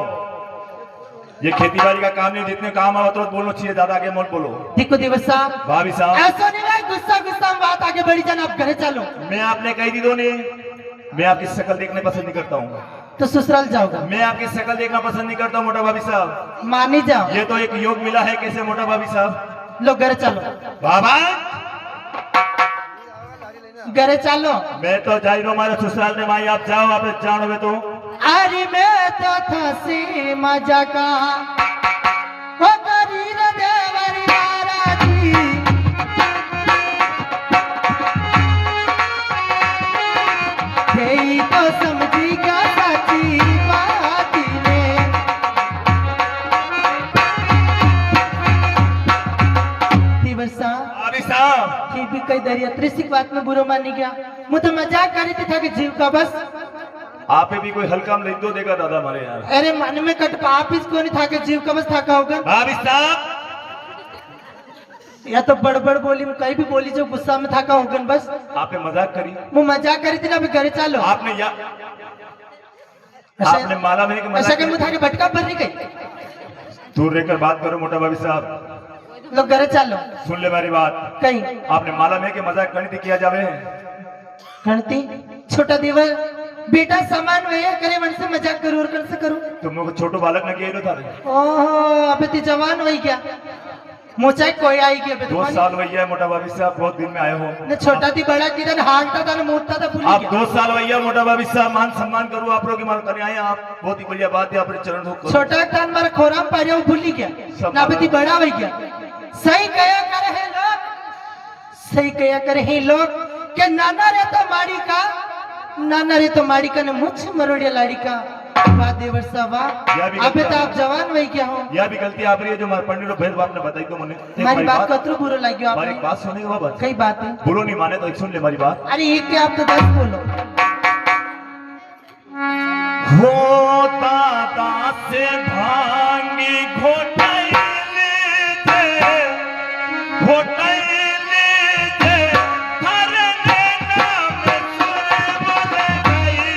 ये खेती बाड़ी का काम नहीं जितने काम आओ तो बोलना चाहिए ज्यादा आगे मत बोलो। देखो दिवस साहब भाभी साहब ऐसा नहीं है गुस्सा गुस्सा में बात आगे बढ़ी जाना आप घरे चलो। मैं आपने कही दी दो नहीं मैं आपकी शक्ल देखने पसंद नहीं करता हूँ। तो ससुराल जाओगा। मैं आपकी शक्ल देखना पसंद नहीं करता हूँ मोटा भाभी साहब। मानी जाओ। ये तो एक योग मिला है कैसे मोटा भाभी साहब। लो घरे चलो। बाबा घरे चलो। मैं तो जा रहा हूँ हमारे ससुराल में माई आप जाओ आप जानोगे तो। अरे मैं तो थसी मजा का हो करी रे देवरी नाराजी। यही तो समझी क्या सच्ची बात ने। दिवसा भाभी साहब की भी कई दरिया त्रिसिक बात में बुरा मान नहीं गया। मुझे मजाक करी थी था कि जीव का बस। आपे भी कोई हल्का में लिख दो देगा दादा हमारे यार। अरे मन में कट पाप इसको नहीं था कि जीव का बस था होगा। भाभी साहब या तो बड़बड़ बोली में कहीं भी बोली जो गुस्सा में था होगा बस। आपने मजाक करी। वो मजाक करी थी ना अभी घरे चलो। आपने या आपने माला में ऐसा कर था कि भटका भर नहीं गई। दूर रहकर बात करो मोटा भाभी साहब। लोग घरे चलो। सुन ले मेरी बात। कहीं आपने माला में के मजाक करनी थी किया जावे। गणती छोटा देवर बेटा समान वही करे मन से मजाक करूं और कर से करूं। तुम लोग छोटो बालक ने किया था। ओहो अबे ती जवान वही क्या मोचा कोई आई गया। 2 साल भैया है मोटा भाभी साहब बहुत दिन में आए हो। ने छोटा थी बड़ा किधर हांगता था ना मोटता था भूल आप गया। 2 साल भैया मोटा भाभी साहब मान सम्मान करो आप लोग की मान करने आए आप बहुत ही बढ़िया बात है अपने चरण धो करो। छोटा था मारा खोराम पारिया वो भूल गया सब ना अबे बड़ा वही गया। सही कया करे हैं लोग। सही कया करे हैं लोग के नाना रे तो माड़ी का नाना रे तो माड़ी का ने मुझ मरोड़िया लाड़ी का। वाह देवर साहब वाह अबे तो आप जवान वही क्या हो। यह भी गलती आप रही है जो हमारे पंडित लोग भेद आपने बताई तो मुझे हमारी बात को तो बुरा लग गया हमारी आपने। बात सुनेगा बाबा कई बात है। बोलो नहीं माने तो एक सुन ले हमारी बात। अरे एक के आप तो 10 बोलो। होता दासे भांगी घोटाइले जे घोटाइले जे हरे नाम सुर बोले गाइले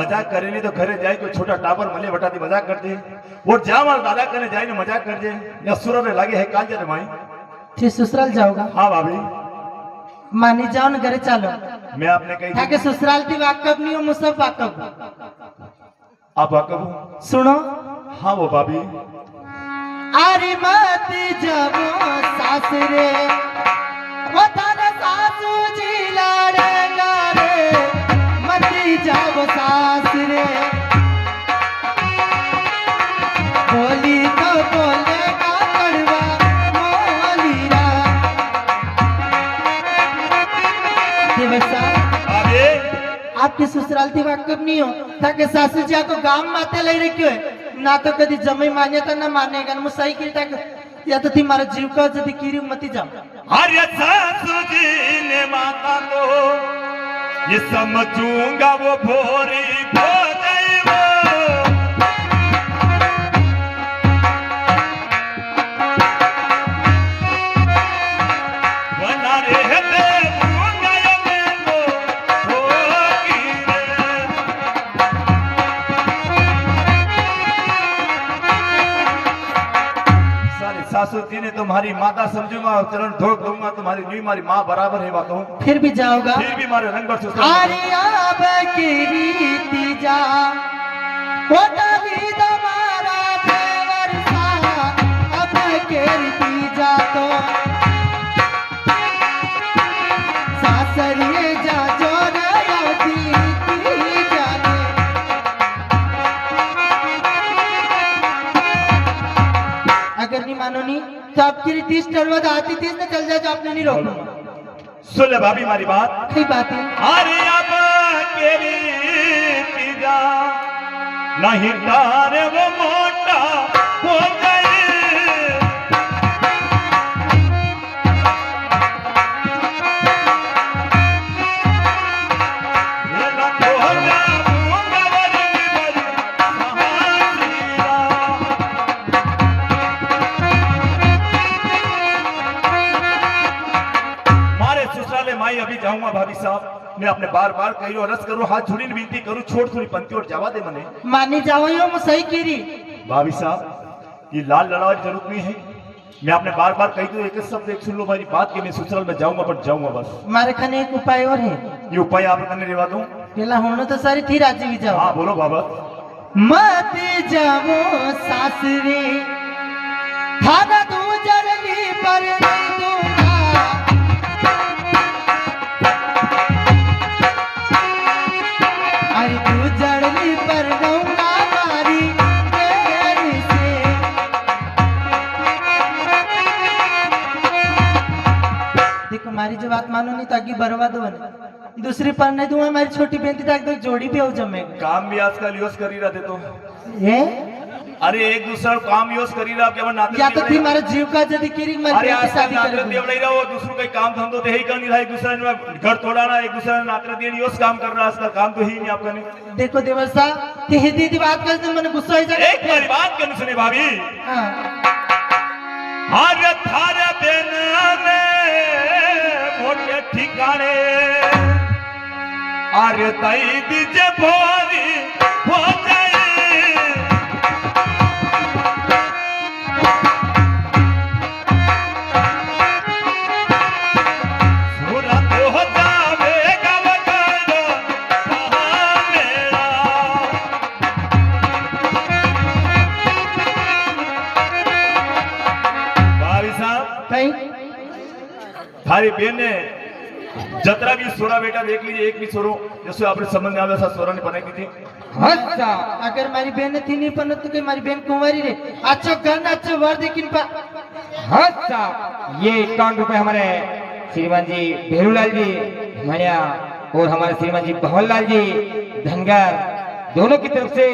मजाक करेली तो घरे जाए कोई छोटा टाबर मले बटाती मजाक करते और जा मार दादा कने जाए ने मजाक करजे या सुर रे लागे है काल जरे माई फिर ससुराल जाओगा हाँ भाभी मानी जाओ ना घरे चलो मैं आपने कही ताकि ससुराल थी वाकफ नहीं हो मुझसे वाकफ आप वाकब सुनो हाँ वो भाभी अरे मत जाओ सासरे वतन सासू जी लड़ेगा रे मत जाओ सासरे बोली तो बोलेगा कड़वा मोलीरा देवसा भाभी आपके ससुराल थी वाकफ नहीं हो ताकि सासू जी को गांव माते ले रखियो है ना तो कभी जमे मान्यता ना मानेगा मुझे सही की या तो थी मारा जीव का जदी कीरी मती जाओ अरे सासू जी ने माता को ये समझूंगा वो भोरी हो गई वो बना रहते दूंगा ये मैं तो होगी रे सारी सासू जी ने तुम्हारी माता समझूंगा और चरण ठोक दूंगा तुम्हारी नी मारी माँ बराबर है बात कहूं फिर भी जाओगा फिर भी मारे रंग पर अरे अब की रीति जा वो तभी तुम्हारा देवर सा अब की रीति जा तो सासरिए जा जो रीति जाने अगर नहीं मानो नहीं तो आपकी रीति टरवद आती थी ना चल जाए जो आपने नहीं रोकूंगा सुन ले भाभी हमारी बात सही बात है अरे अब केरी तीजा नहीं तारे वो मोटा हो गए ये ना तो जाऊंगा बड़ी बड़ी महासीरा मारे ससुराले माई अभी जाऊंगा भाभी साहब मैं अपने बार बार कही और रस करूं हाथ जोड़ी विनती करूं छोड़ थोड़ी पंक्ति और जावा दे मने मानी जाओ यो मैं सही कीरी भाभी साहब ये लाल लड़ाई की जरूरत नहीं है मैं अपने बार बार कही तो एक शब्द एक सुन लो मेरी बात कि मैं ससुराल में जाऊंगा पर जाऊंगा बस मारे खाने एक उपाय और है ये उपाय आप करने रेवा दूं पहला होना तो सारी थी राजी भी जाओ हाँ बोलो बाबा मत जाओ सासरे थाना तू जरली पर नहीं दूंगा अरे तू जरली पर दूंगा मारी देर से देखो हमारी जो बात मानो नहीं ताकि बर्बाद हो नहीं दूसरी पर नहीं दूंगा हमारी छोटी बेटी तक तो जोड़ी भी हो जमेगा काम भी आजकल यूज कर ही रहते तो ये अरे एक दूसरा काम यूज कर ही रहा क्या नाते या तो थी हमारा जीव का जदी कीरी मर अरे आज शादी नाते कर देव नहीं रहा वो दूसरों का काम धंधो तो यही कर नहीं रहा एक दूसरे ने घर तोड़ाना एक दूसरे ने नाते देव यूज काम कर रहा है इसका काम तो ही नहीं आपका नहीं देखो देवसा ते हिंदी दी बात करते मैंने गुस्सा हो जाए एक बारी बात करने सुने भाभी हां हर थारे बेन ने मोटे ठिकाने अरे तई दीजे भोरी हो जाए सूरत हो जावेगा वगैरो कहाँ मेरा भाभी साहब कहीं थारी बेन ने जतरा भी सोरा बेटा देख लीजिए एक भी सोरो जैसे आपने समझ में आया वैसा सोरा ने बनाई थी अच्छा अगर हमारी बहन थी नहीं पर तो हमारी बहन कुंवारी रे अच्छो गन अच्छो वर लेकिन अच्छा ये 51 रुपए हमारे श्रीमान जी भेरूलाल जी मनिया और हमारे श्रीमान जी भवनलाल जी धनगर दोनों की तरफ से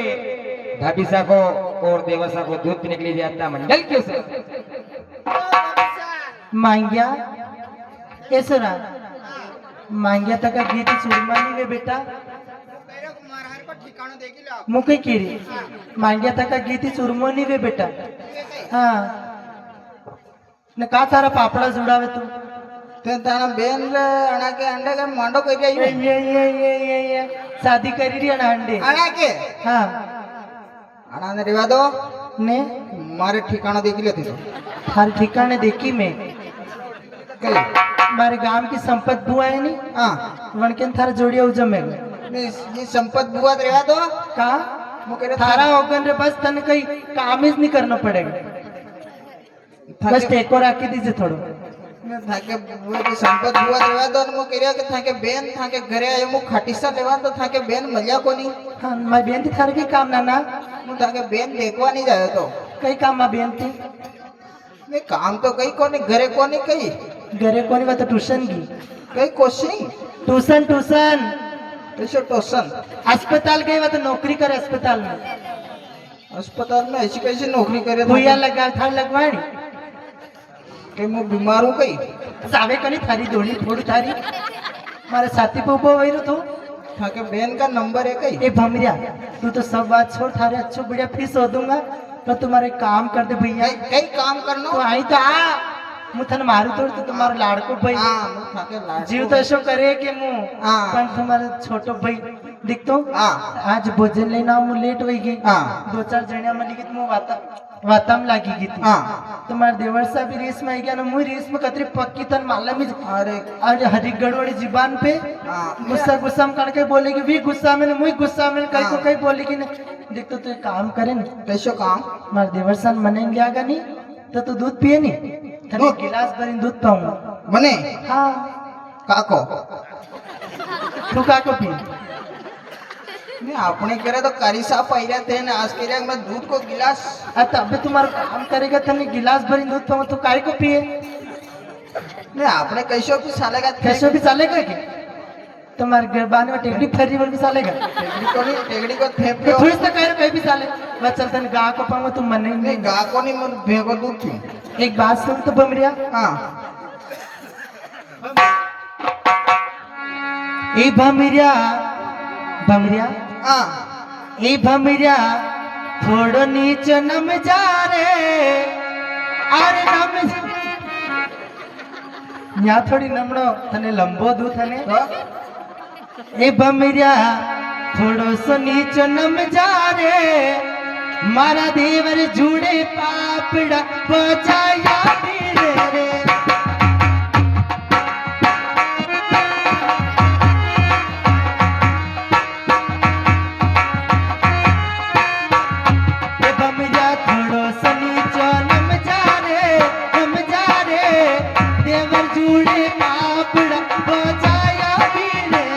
भाभी साहब को और देवसा को दूध पीने के लिए जाता मंडल की ओर से मांगिया ऐसा मांगिया तक गीत चूरमा नहीं वे बेटा मुके कीरी मांगिया तक गीत चूरमो नहीं वे बेटा हाँ न का तारा पापड़ा जुड़ावे तू તે તારા બેન રે અણા કે અંડે કે માંડો કરી આવી शादी करी रही है ना अंडे અણા કે हाँ અણા ને રેવા દો ने મારે ઠिकाना દેખી લેતી તો हर ठिकाने देखी मैं કઈ मारे गांव की संपत बुआ है नहीं હા वनकेन थारा जोड़िया उजमेगा ને ये संपत बुआ रेवा दो कहा मु करे थारा होगन रे बस तन कहीं काम ही नहीं करना पड़ेगा बस टेको राखी दीजिए थोड़ो ને થાકે बुआ की संपत बुआ रेवा दो ने मु करे के થાકે બેન થાકે ઘરે આયો મુ ખાટીસા લેવા તો થાકે બેન મળ્યા કોની हाँ मैं बेन थी थारे की काम ना મુ થાકે બેન देखवा नहीं जायो तो कई काम में बेन थी ને કામ તો કઈ કોની ઘરે કોની કઈ घरे कोनी बात ट्यूशन की કઈ કોશિંગ ट्यूशन ट्यूशन ऐसे टोसन अस्पताल गई बात नौकरी करे अस्पताल में अस्पताल में ऐसी कैसी नौकरी करे भैया लगा था लगवाणी કે હું બીમાર હું કઈ सावे कनी थारी दोनी थोड़ी थारी मारे साथी पे उभो वही तो થાકે બેન का नंबर है कई ए भमरिया तू तो सब बात छोड़ थारे अच्छो बढ़िया फीस हो दूंगा पर तुम्हारे काम कर दे भैया कई कई काम करनो तो आई तो आ मुथन मारू तोड़ तो तुम्हारा लाड़को भाई हां मु થાકે લાડ जीव तो ऐसो करे कि मु हाँ। पण तुम्हारा छोटो भाई दिख तो हां आज भोजन लेना मु लेट वही गई हां 2-4 जणिया मली गई मु वाताम लागी गई थी हां तुम्हारे देवर साहब भी रेस में आई गया ना मुई रेस में कतरी पक्की तन मालूम ही अरे अरे हरिगढ़ वाली जुबान पे हां गुस्सा गुस्सा में करके बोलेगी भी गुस्सा में मुई गुस्सा में कहीं को कहीं बोलेगी ना देख तो तू काम करे ना कैसो काम मार देवर सन मने गया का नहीं तो तू दूध पिए नहीं तने दूध? गिलास भरी दूध पाऊंगा મને हाँ કાકો तू का को पी ને આપણે કરે તો કારીસા પાયરા थे ને आज કર્યા मैं दूध को गिलास तब तुम्हारा काम करेगा तने गिलास भरी दूध पाऊंगा तू काय को पिए ને આપણે कैसो भी सालेगा कैसे भी चलेगा कि तुम्हारे गरबाने में टेकड़ी फरी वाली भी चलेगा टेगड़ी को थेप तो थोड़ी सा कह रहे कहीं भी चले बस चल तने गा को पाऊंगा तू मने ને नहीं गा को नहीं मन भेगो दूध क्यों एक बात सुन तो बमरिया हां ए भमरिया भमरिया हां ए भमरिया थोड़ो नीचे नम जा रे अरे नम न्या थोड़ी नमणो तने लंबो दू थने तो ए भमरिया थोड़ो सो नीचे नम जा रे मारा देवर जुड़े पापड़ा बचाया रे रे ए भमरिया थोड़ो सो नीचे नम जा रे देवर जुड़े पापड़ा बचाया रे रे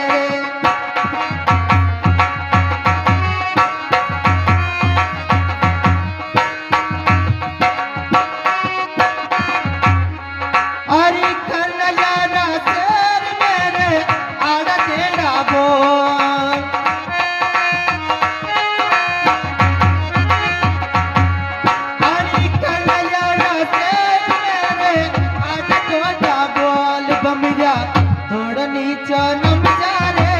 अरे कन्हैया तेर मेरे आड़ा तेरा बोल अरे कन्हैया तेर मेरे आड़ा तेरा बोल बमिया थोड़ा नीचा नम जा रे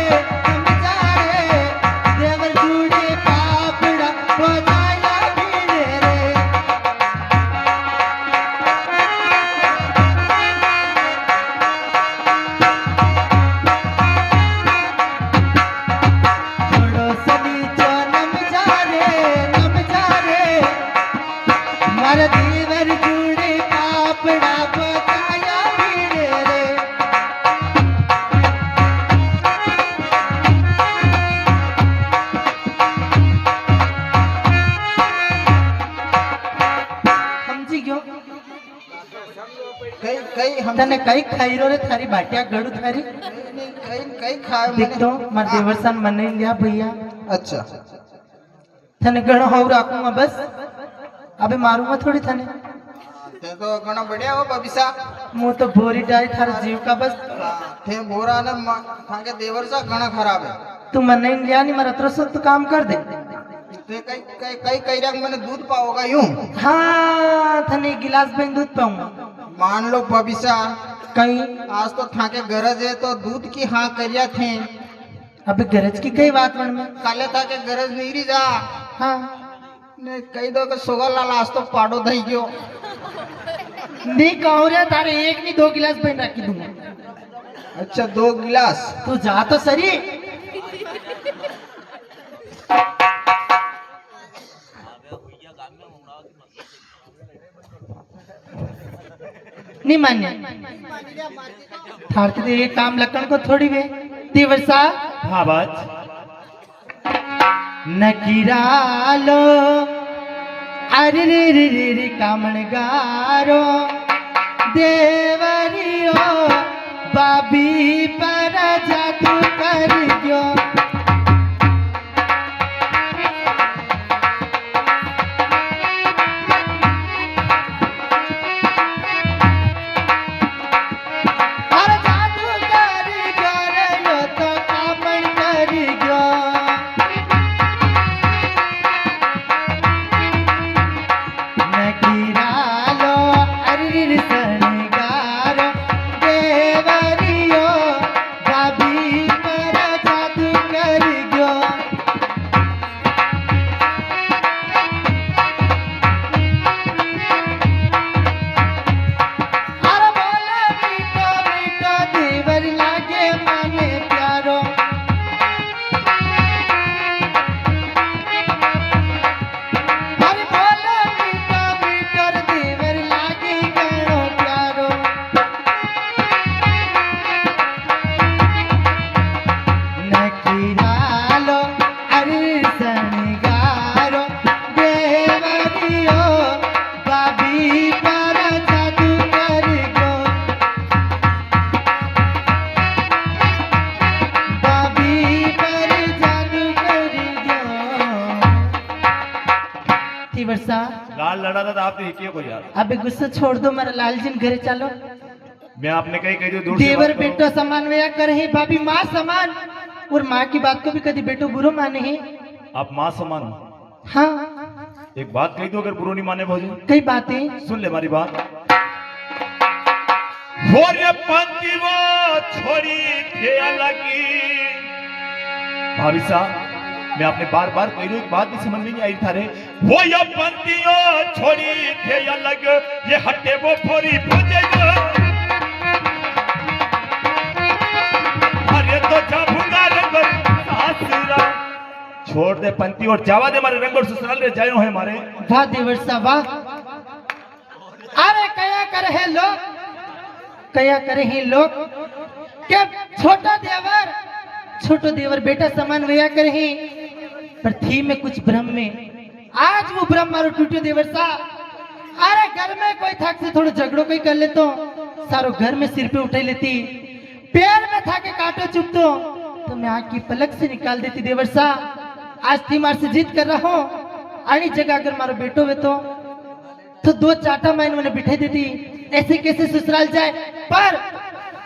देवर जुड़े पापड़ा बजाया भी रे थोड़ो सनी नम जा रे मर देवर जुड़े पापड़ा बचाया भी रे समझी गयो कई कई हम तने कई खाई रो रे थारी बाटिया गड़ू थारी कई कई खाए देख तो मर देवर सन मने लिया भैया अच्छा थने गण हो राखूंगा बस अबे मारूंगा थोड़ी थने ते तो घणा बढ़िया हो बबीसा मुंह तो भोरी डाई थारे जीव का बस थे बोरा ने थाके देवर सा घणा खराब है तू मने लिया नहीं मर अतरो सब तो काम कर दे ते कई कई कई कई रंग मैंने दूध पाओगा यूं हाँ थने एक गिलास में दूध पाऊंगा मान लो बबीसा कहीं आज तो थाके गरज है तो दूध की हाँ करिया थे अबे गरज की कई बात मन में काले थाके गरज नहीं रही जा हाँ ने कई दो के सोगा लाल आज तो पाड़ो दई गयो नहीं कहो रे तारे एक नहीं 2 गिलास बन रखी दूंगा अच्छा 2 गिलास। तू जा तो सरी। नहीं मान्य थारते ये काम लकड़ को थोड़ी वे दिवसा हाँ बात नकीरालो अरे रे रे रे रे कामणगारो देवरियो बाबी पर जादू कर गयो। अरे जादू कर गयो रे यो तो कामण कर गयो। नकीरालो अरिर सनगारो देवरियो बाबी पर जादू कर गयो। अरे बोले मीठो मीठो देवर लागे माने प्यारो। अरे बोले मीठो मीठो देवर लागे गणो प्यारो। नकीरालो अरे सनगारो देवरियो बाबी पर जादू कर गयो। बाबी पर जादू कर गयो। वर्षा लाल लड़ा था तो आपने हिकियो को यार अबे गुस्सा छोड़ दो मेरा लालजी घरे चलो। मैं आपने कहीं कही दूर से देवर बात करो। बेटो समान वया कर है भाभी माँ समान और माँ की बात को भी कभी बेटो बुरो माने है। आप माँ समान हो। हाँ एक बात कही दो अगर बुरो नहीं माने भौजी कई बातें सुन ले हमारी बात वो रे पंथी वो छोड़ी थे लगी भाभी साहब मैं आपने बार बार कही एक बात भी समझ में नहीं आई था रे वो ये पंथियों छोड़ी थे अलग ये हटे वो फोरी भुजे अरे तो जाबूंगा रंग सासरा छोड़ दे पंथी और जावा दे हमारे रंग और ससुराल रे जायो है हमारे वाह देवर सा वाह। अरे कया करे है लोग कया करे हैं लोग क्या छोटो देवर बेटा समान वया करे हैं पर थी में कुछ भ्रम में आज वो भ्रम मारो टूटो देवर सा। अरे घर में कोई थक से थोड़ा झगड़ो कोई कर ले तो सारो घर में सिर पे उठा लेती पैर में था के काटो चुप तो मैं आँख की पलक से निकाल देती देवर सा। आज थी मार से जिद कर रहा हूँ आनी जगह अगर मारो बेटो वे तो 2 चाटा माइन मैंने बिठा देती ऐसे कैसे ससुराल जाए पर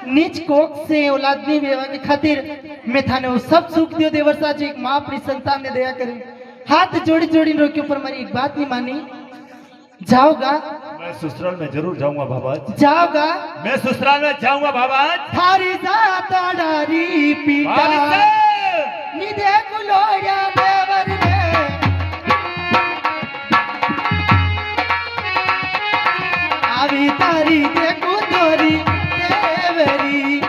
नीच कोक से औलादनी विवाह के खातिर मैं थाने वो सब सुख दियो देवर सा जो एक माँ अपनी संतान ने दया करे। हाथ जोड़ी जोड़ी रोके ऊपर मेरी एक बात नहीं मानी जाओगा मैं ससुराल में जरूर जाऊंगा बाबा जाओगा मैं ससुराल में जाऊंगा बाबा थारी जाता डारी पीटा निधे कुलोया देवर रे आवी तारी देखो तोरी देवरी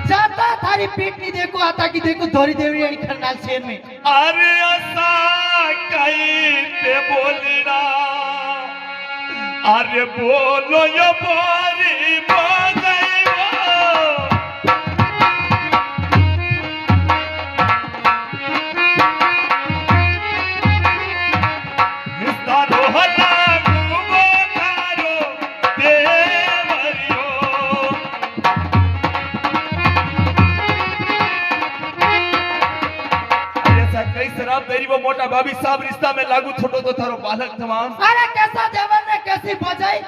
जाता थारी पीठ नहीं देखो आता की देखो धोरी देवरी यानी खरनाल शेर में अरे ऐसा कहीं पे बोलना अरे बोलो ये बोरी बोलेगा निस्तारो हला गुबो कारो देवरियो ऐसा कई शराब तेरी वो मोटा भाभी साहब रिश्ता में लागू छोटो तो थारो बालक तमाम अरे कैसा देवर ने कैसी बजाई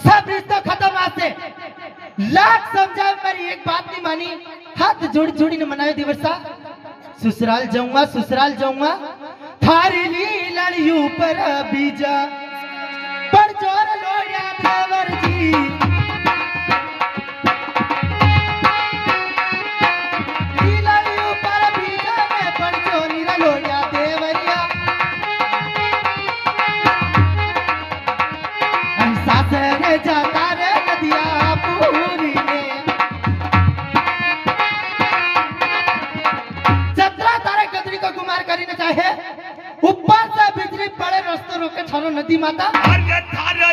सब रिश्ता खत्म आज से लाख समझाए मेरी एक बात नहीं मानी हाथ जोड़ी जोड़ी ने मनाए देवर सा ससुराल जाऊंगा थारी लीलड़ियों पर बीजा पर जोर लोया देवर जी लीलड़ियों पर बीजा में पर जोरी लोया देवरिया सासरे जाता ऊपर से बिजली पड़े रास्ते रोके छानो नदी माता अरे थारे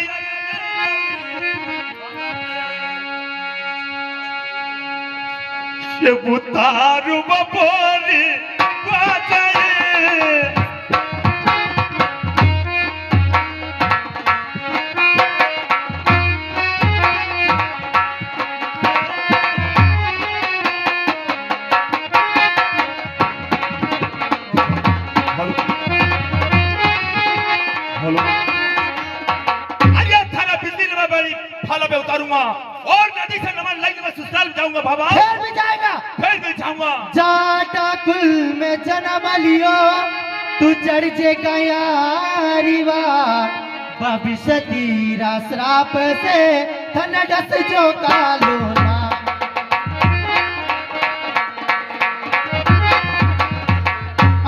ये बुतारू बपोरी बाजाए हेलो अरे थारा बिजली में बड़ी फाला पे उतारूंगा और नदी से नमन लेके मैं ससुराल जाऊंगा बाबा फिर भी जाएगा फिर भी जाऊंगा जाटा कुल में जन्म लियो तू चढ़ जे गयारीवा भविष्य तीरा श्राप से धन डस जो कालो ना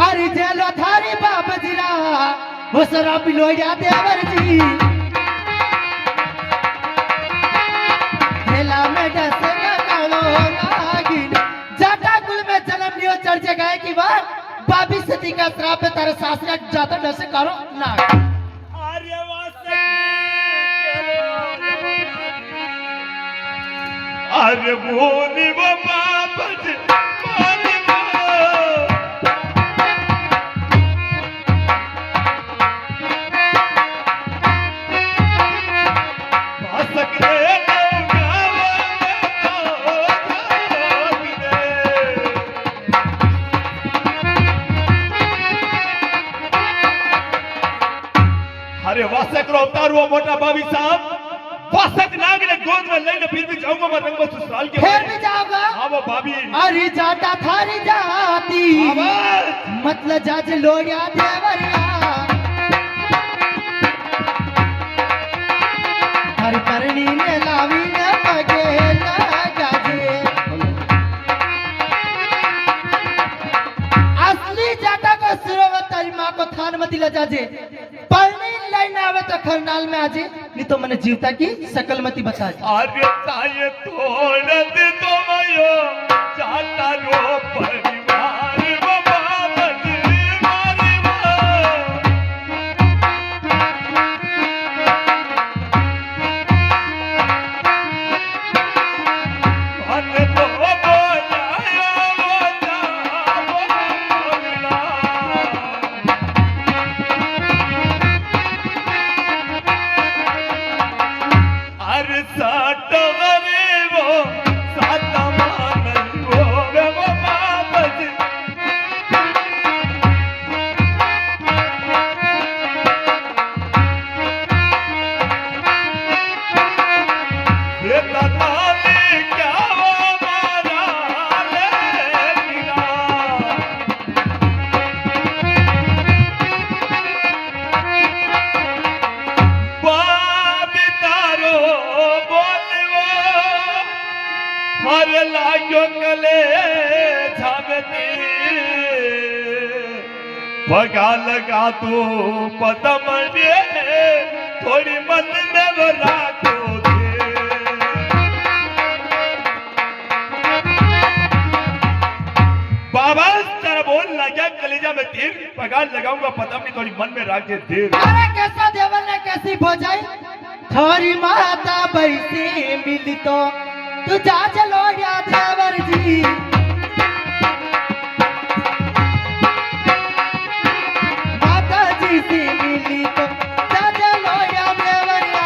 अरे जेलो थारी बाप जिरा वो शराब लोया देवर जी ठेला में डस कालो नागिन जाटा कुल में जन्म लियो चढ़ जे गए की बार बाबी सती का श्राप है तारे सासरे जाता डस कालो नागिन अरे वासकी अरे बोली वो बाबज बोली वो वासक रे अरे वासक रो अवतार हुआ मोटा बाबी साहब वासक नाग ने गोद में लेने फिर भी जाऊंगा मैं रंगो ससुराल के फिर भी जाओगा हाँ वो भाभी अरे जाटा थारी जाती आवाज मतलब जाज लोया देवरिया हर करनी ने लावी ने पगे लगा जे असली जाटा को सिरोवा तारी माँ को थान मत दिला जाजे पढ़नी लाइन आवे तो खरनाल में आजे नहीं तो मैंने जीवता की सकल मती बता दे अरे ताये तोड़ दे तो मयो चाहता रो परिवार बाबा बजी मारी अरे तो बोलाया वो जा बोलना अरे साट गरीबो सात मानन वो रे वो बाबज ये ताली क्या वो मारा ले गिरा बाबी तारो बोलवो हर लाग्यो कले झागती पगा लगा तू पदम दे थोड़ी मन में वो राखो दे बाबा तेरा बोल लगा कलेजा में तीर पगार लगाऊंगा पदम नहीं थोड़ी मन में राख दे देर अरे कैसा देवर ने कैसी भोजाई थारी माता बैसी मिली तो तू जा चलो या देवर जी माता जी से मिली तो जा चलो या देवरिया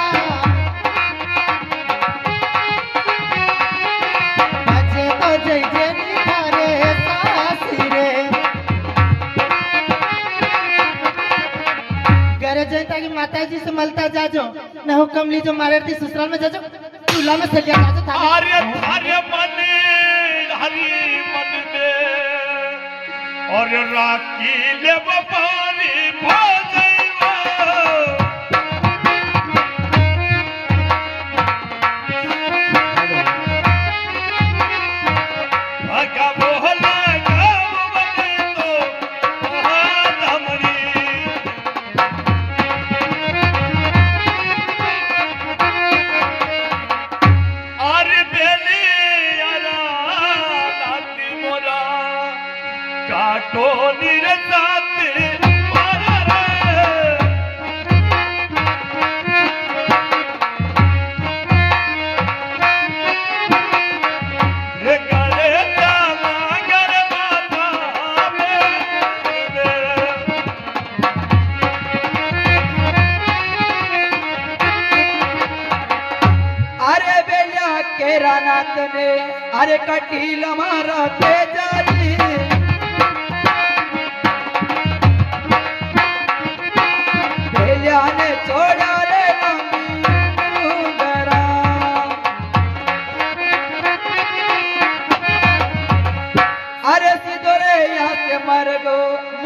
बचे तो जय जय निखारे सासी रे करे जयता की माता जी से मलता जाजो न हुक्म लीजो मारे थी ससुराल में जाजो चूल्हा में से लिया जाजो थाने आर्य थार्य मन हरि मन दे और राखी ले बपारी भोजैवा भगा बोला गाँव बने तो महादमरी आरे बेली यारा नाती मोरा काटो निरताते जाना तने अरे कटील मारा तेजारी भेलिया ने छोड़ा रे डूंगरा अरे सीधो रे यहाँ से मर गो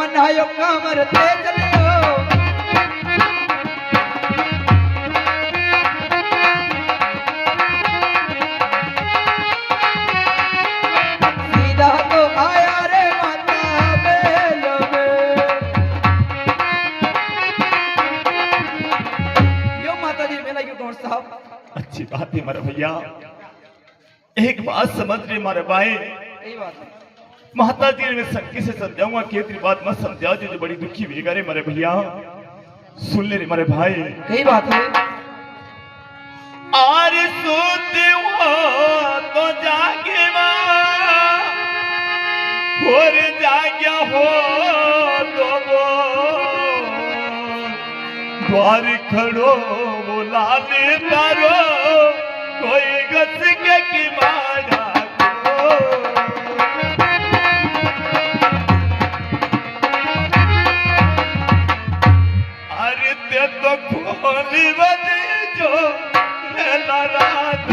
मनायो कमर ते चलियो सीधा तो आया रे माता बेलो यो माता जी मेला क्यों कौन साहब अच्छी बात है मारे भैया। एक बात समझ रहे मारे भाई, यही बात है माता जी ने मैं सख्ती से समझाऊंगा कि तेरी बात मत समझाओ जो बड़ी दुखी हुई रे मारे भैया। सुन ले रे मारे भाई, यही बात है आर सोते हो तो जागे और जाग्या हो तो वो द्वार खड़ो बुला ले तारो कोई गस के की मारा को। अरे ते तो खोली बनी जो रात